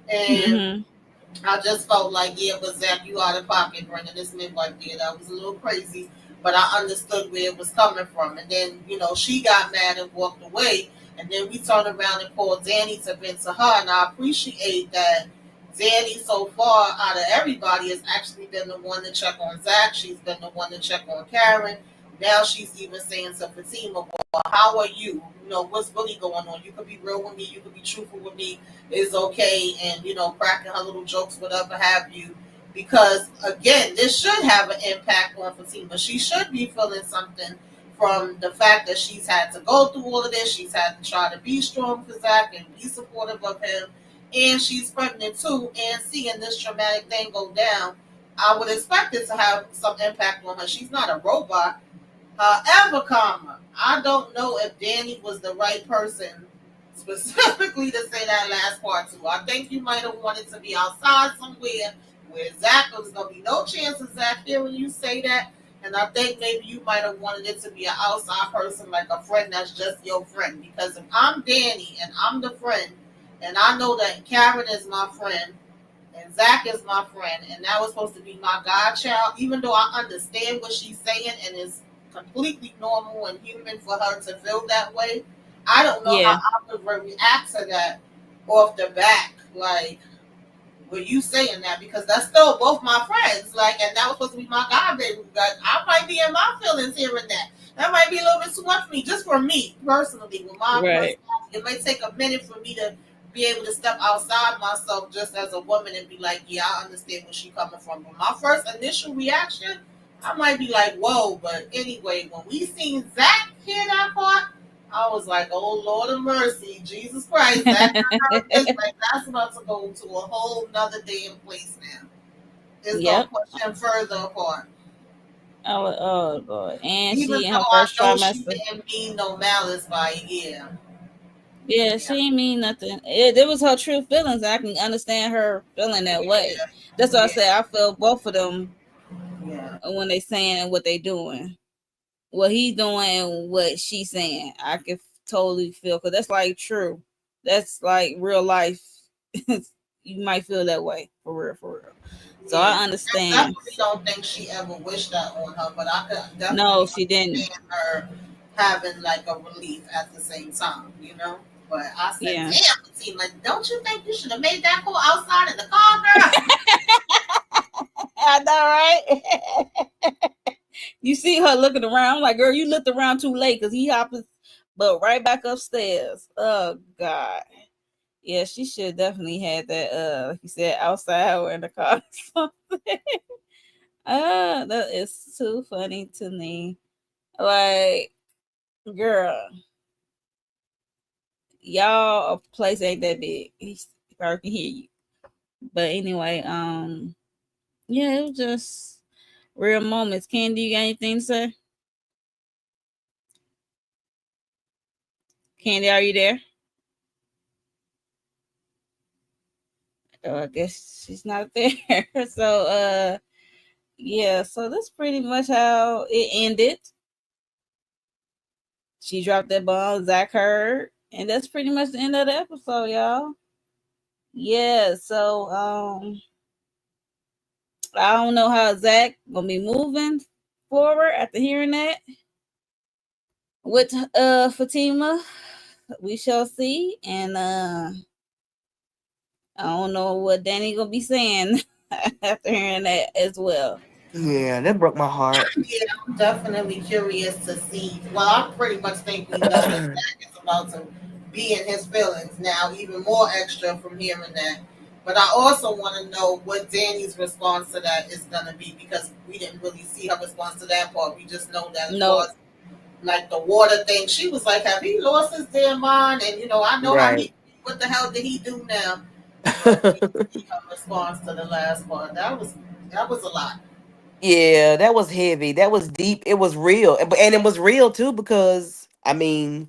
and I just felt like, yeah, but Zach, you out of pocket, bringing this midwife there. That was a little crazy, but I understood where it was coming from. And then, she got mad and walked away. And then we turned around and called Danni to vent to her. And I appreciate that Danni, so far, out of everybody, has actually been the one to check on Zach. She's been the one to check on Karen. Now she's even saying to Fatima, well, how are you? What's really going on? You could be real with me. You could be truthful with me. Is okay, and cracking her little jokes, whatever have you, because again, this should have an impact on Fatima. She should be feeling something from the fact that she's had to go through all of this. She's had to try to be strong for Zach and be supportive of him, and she's pregnant too, and seeing this traumatic thing go down, I would expect it to have some impact on her. She's not a robot. However, I don't know if Danni was the right person specifically to say that last part too. I think you might have wanted to be outside somewhere where Zach, there's gonna be no chance of Zach hearing you say that. And I think maybe you might have wanted it to be an outside person, like a friend that's just your friend. Because if I'm Danni and I'm the friend, and I know that Karen is my friend, and Zach is my friend, and that was supposed to be my godchild, even though I understand what she's saying and it's completely normal and human for her to feel that way, I don't know how I would react to that off the back. Like, were you saying that? Because that's still both my friends. Like, and that was supposed to be my god baby. Like, I might be in my feelings hearing that. That might be a little bit too much for me, just for me personally. With my personality, it may take a minute for me to be able to step outside myself just as a woman and be like, yeah, I understand where she's coming from. But my first initial reaction, I might be like, whoa. But anyway, when we seen Zach hear that part, I was like, oh, Lord of mercy, Jesus Christ. That's about to go to a whole nother damn place now. It's going to push him further apart. Oh, Lord. And Even she in though her I first know she trimester. didn't mean no malice by it, Yeah, she ain't mean nothing. It was her true feelings. I can understand her feeling that way. That's why I said I feel both of them when they saying and what they doing. What he's doing and what she's saying. I can totally feel, because that's like true. That's like real life. You might feel that way, for real, for real. So I I understand. definitely don't think she ever wished that on her, but I could No, definitely she didn't. understand her having like a relief at the same time. But I said, Yeah. damn, Fatima, don't you think you should have made that call outside in the car, girl? I know, right? You see her looking around. I'm like, girl, you looked around too late, because he hopped, but right back upstairs. Oh God. Yeah, she should definitely had that. Like you said, outside or in the car. That is too funny to me. Like, girl, y'all place ain't that big. He probably can hear you. But anyway, yeah, it was just real moments. Candy, you got anything to say? Candy, are you there? I guess she's not there. So yeah, so that's pretty much how it ended. She dropped that bomb, Zach heard, and that's pretty much the end of the episode, y'all. Yeah, so I don't know how Zach gonna be moving forward after hearing that with Fatima. We shall see. And I don't know what Danny gonna be saying after hearing that as well. Yeah, that broke my heart. Yeah, I'm definitely curious to see. Well, I pretty much think we know that Zach is about to be in his feelings now, even more extra from hearing that. But I also want to know what Danny's response to that is going to be because we didn't really see her response to that part. We just know that as far No, as like the water thing, she was like, "Have he lost his damn mind?" And I know how Right. he. What the hell did he do now? But we didn't see her response to the last part. That was a lot. Yeah, that was heavy. That was deep. It was real. And it was real too because I mean,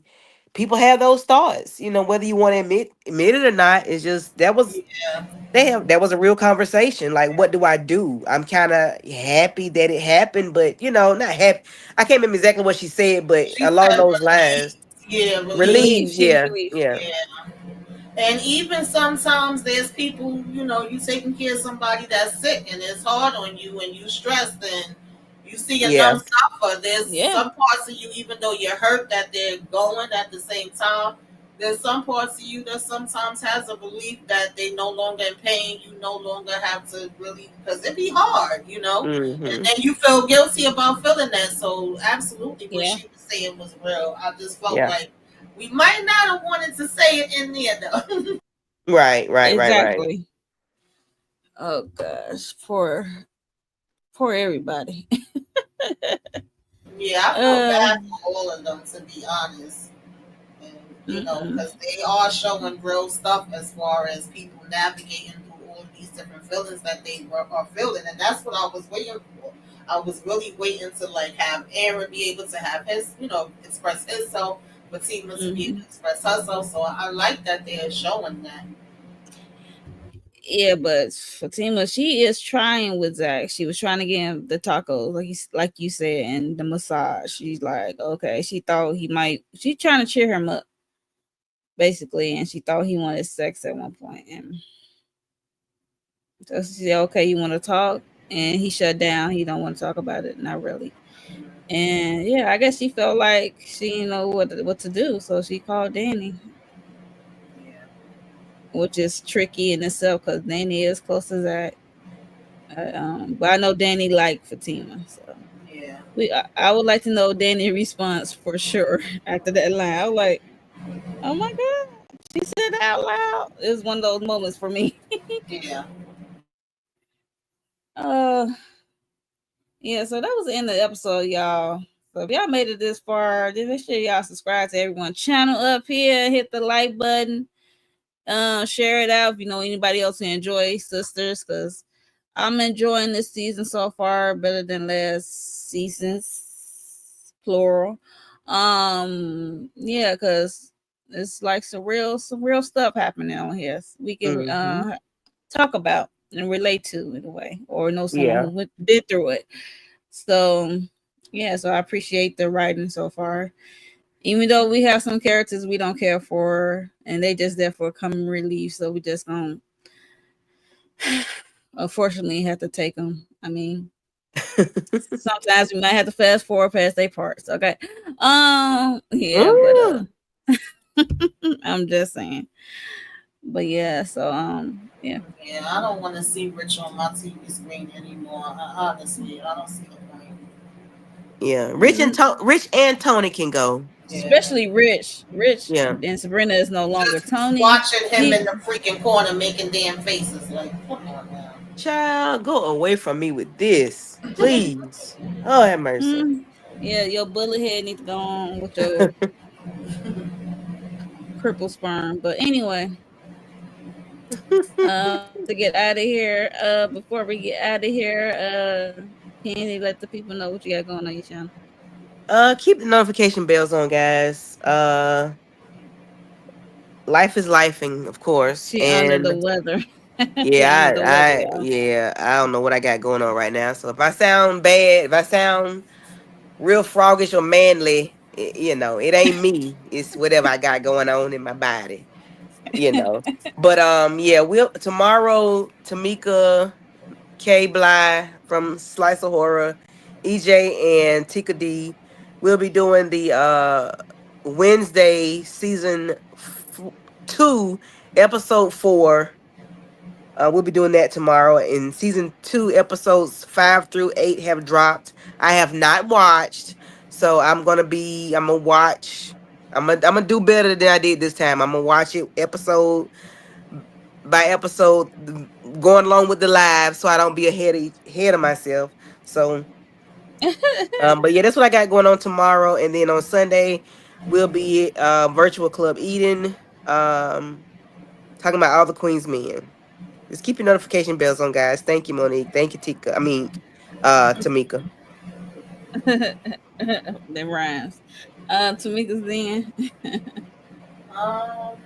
people have those thoughts, whether you want to admit it or not. It's just Yeah. that was a real conversation. Like, what do I do? I'm kind of happy that it happened, but not happy. I can't remember exactly what she said, but She along said those lines. release. Yeah, relief. release. Relief, She's yeah. relief. Yeah. Yeah. And even sometimes there's people, you taking care of somebody that's sick and it's hard on you and you stressed and you see them Yeah. suffer. There's Yeah, some parts of you, even though you're hurt that they're going at the same time, there's some parts of you that sometimes has a belief that they no longer in pain. You no longer have to really, because it be hard. And Mhm. then you feel guilty about feeling that. So absolutely what yeah, she was saying was real. I just felt Yeah. like we might not have wanted to say it in there though. Right, right, right, right. exactly. Oh gosh, poor everybody. Yeah, I felt uh, bad for all of them to be honest. And mm-mm. because they are showing real stuff as far as people navigating through all of these different feelings that are feeling, and that's what I was waiting for. I was really waiting to like have Aaron be able to have his, express himself, Fatima to be able to Hmm. express herself. So I like that they're showing that. Yeah, but Fatima, she is trying with Zach. She was trying to get him the tacos, like you said, and the massage. She's like, okay, she thought he might. She's trying to cheer him up, basically, and she thought he wanted sex at one point, and so she said, okay, you want to talk, and he shut down. He don't want to talk about it, not really. And yeah, I guess she felt like she didn't know what to do, so she called Danny, Yeah, which is tricky in itself because Danny is close to Zach. But I know Danny liked Fatima, so yeah. I would like to know Danny's response for sure after that line. I was like, oh my god, she said it out loud. It was one of those moments for me. Yeah. uh, yeah. So that was the end of the episode, y'all. So if y'all made it this far, then make sure y'all subscribe to everyone's channel up here. Hit the like button. Share it out if you know anybody else who enjoys Sisters, because I'm enjoying this season so far better than last season's plural. Yeah, because it's like some real stuff happening on here. We can Mhm. talk about and relate to in a way, or know someone Yeah. who been through it. So yeah, so I appreciate the writing so far. Even though we have some characters we don't care for, and they just there for comic relief, so we just don't unfortunately have to take them. I mean, sometimes we might have to fast forward past their parts. Okay. Yeah, but Mm. I'm just saying. But yeah, so yeah. Yeah, I don't want to see Rich on my TV screen anymore. Honestly, I don't see the point. Yeah. Mm, Rich and Tony can go. Yeah. especially Rich. Rich Yeah. and Sabrina is no longer Just Tony. watching him He in the freaking corner making damn faces. Like, come on now. Child, go away from me with this, please. Oh, have mercy. mm, yeah, your bullet head need to go on with your cripple sperm. But anyway, to get out of here, before we get out of here, can you let the people know what you got going on your channel? Keep the notification bells on, guys. Life is lifing, of course, She under the and weather. She under yeah, the weather, y'all. yeah, I don't know what I got going on right now. So if I sound bad, if I sound real froggish or manly, it ain't me. It's whatever I got going on in my body, you know. But yeah, we'll tomorrow. Tamika K. Bly from Slice of Horror, EJ and Tika D. We'll be doing the Wednesday season 2, episode 4. We'll be doing that tomorrow. In season 2, episodes 5 through 8 have dropped. I have not watched, so I'm gonna watch. I'm gonna do better than I did this time. I'm gonna watch it episode by episode, going along with the live, so I don't be ahead of myself. So, but yeah, that's what I got going on tomorrow, and then on Sunday we'll be virtual club Eden, talking about all the Queen's men. Just keep your notification bells on, guys. Thank you, Monique. Thank you, Tika. I mean, Tamika. That rhymes. Tamika's then. Um,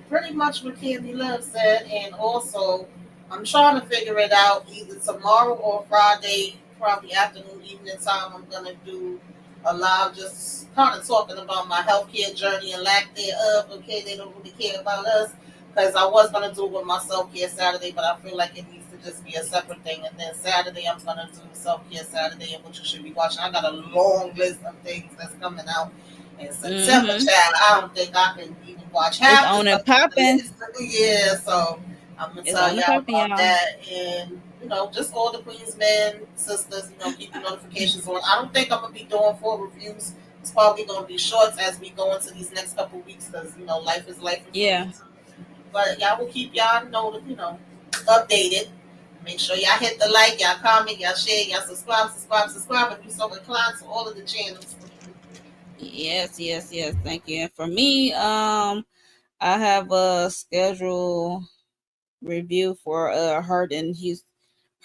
Pretty much what Candy Love said, and also I'm trying to figure it out either tomorrow or Friday, probably afternoon, evening time. I'm gonna do a live, just kind of talking about my healthcare journey and lack thereof. Okay, they don't really care about us because I was gonna do it with my self care Saturday, but I feel like it needs to just be a separate thing. And then Saturday, I'm gonna do self care Saturday, and what you should be watching. I got a long list of things that's coming out in September, Mm-hmm. child. I don't think I can even watch It's half the on stuff and on the popping. list. Yeah, so I'm gonna It's tell on and y'all popping, about y'all. that, and just all the Queens men, sisters, keep your notifications on. I don't think I'm gonna be doing full reviews. It's probably gonna be shorts as we go into these next couple weeks because life is life for me. Yeah. But y'all will keep y'all updated. Make sure y'all hit the like, y'all comment, y'all share, y'all subscribe if you so inclined to all of the channels. Yes, yes, yes. Thank you. And for me, I have a schedule review for Heart and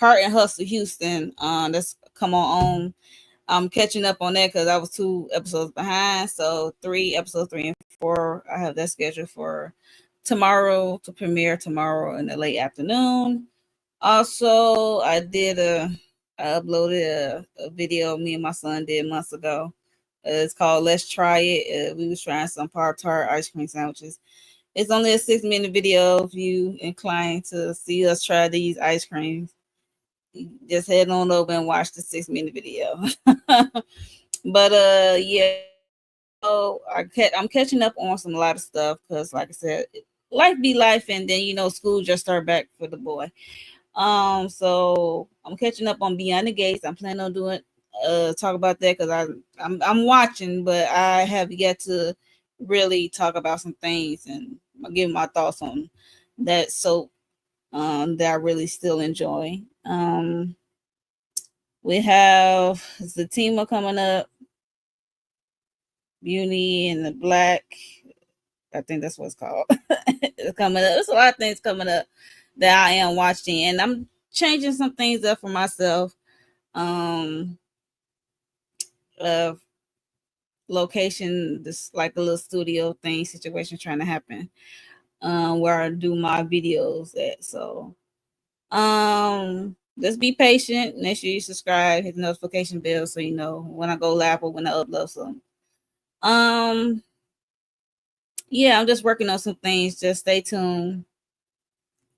Hustle Houston. That's come on. I'm catching up on that because I was 2 episodes behind. So 3 episodes, 3 and 4. I have that scheduled for tomorrow to premiere tomorrow in the late afternoon. Also, I uploaded a video me and my son did months ago. It's called Let's Try It. We was trying some Pop-Tart ice cream sandwiches. It's only a 6-minute video. If you inclined to see us try these ice creams, just head on over and watch the 6-minute video. But yeah. So I'm catching up on some a lot of stuff because, like I said, life be life, and then school just start back for the boy. So I'm catching up on Beyond the Gates. I'm planning on doing talk about that because I'm watching, but I have yet to really talk about some things and give my thoughts on that soap that I really still enjoy. We have Zatima coming up, Beauty and the Black. I think that's what it's called. It's coming up. There's a lot of things coming up that I am watching, and I'm changing some things up for myself. Um, uh, Location, this like a little studio thing situation trying to happen. Where I do my videos at. So, just be patient. Make sure you subscribe, hit the notification bell so you know when I go live or when I upload something. Um, yeah, I'm just working on some things. Just stay tuned.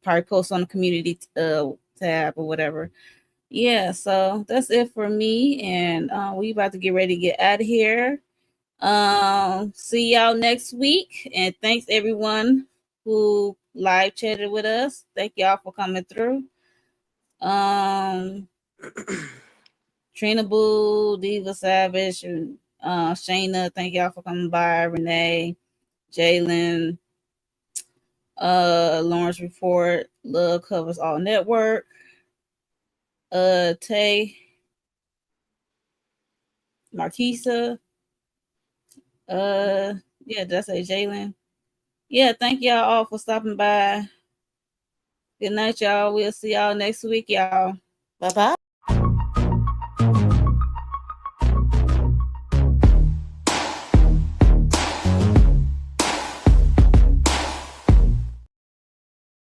Probably post on the community tab or whatever. Yeah, so that's it for me, and we about to get ready to get out of here. See y'all next week, and thanks everyone who live chatted with us. Thank y'all for coming through. Um, Trina Boo, Diva Savage, and Shayna, thank y'all for coming by. Renee, Jalen, Lawrence Report, Love Covers All Network, Tay, Marquisa, uh, yeah, did I say Jalen? Yeah, thank y'all all for stopping by. Good night, y'all. We'll see y'all next week, y'all. Bye bye.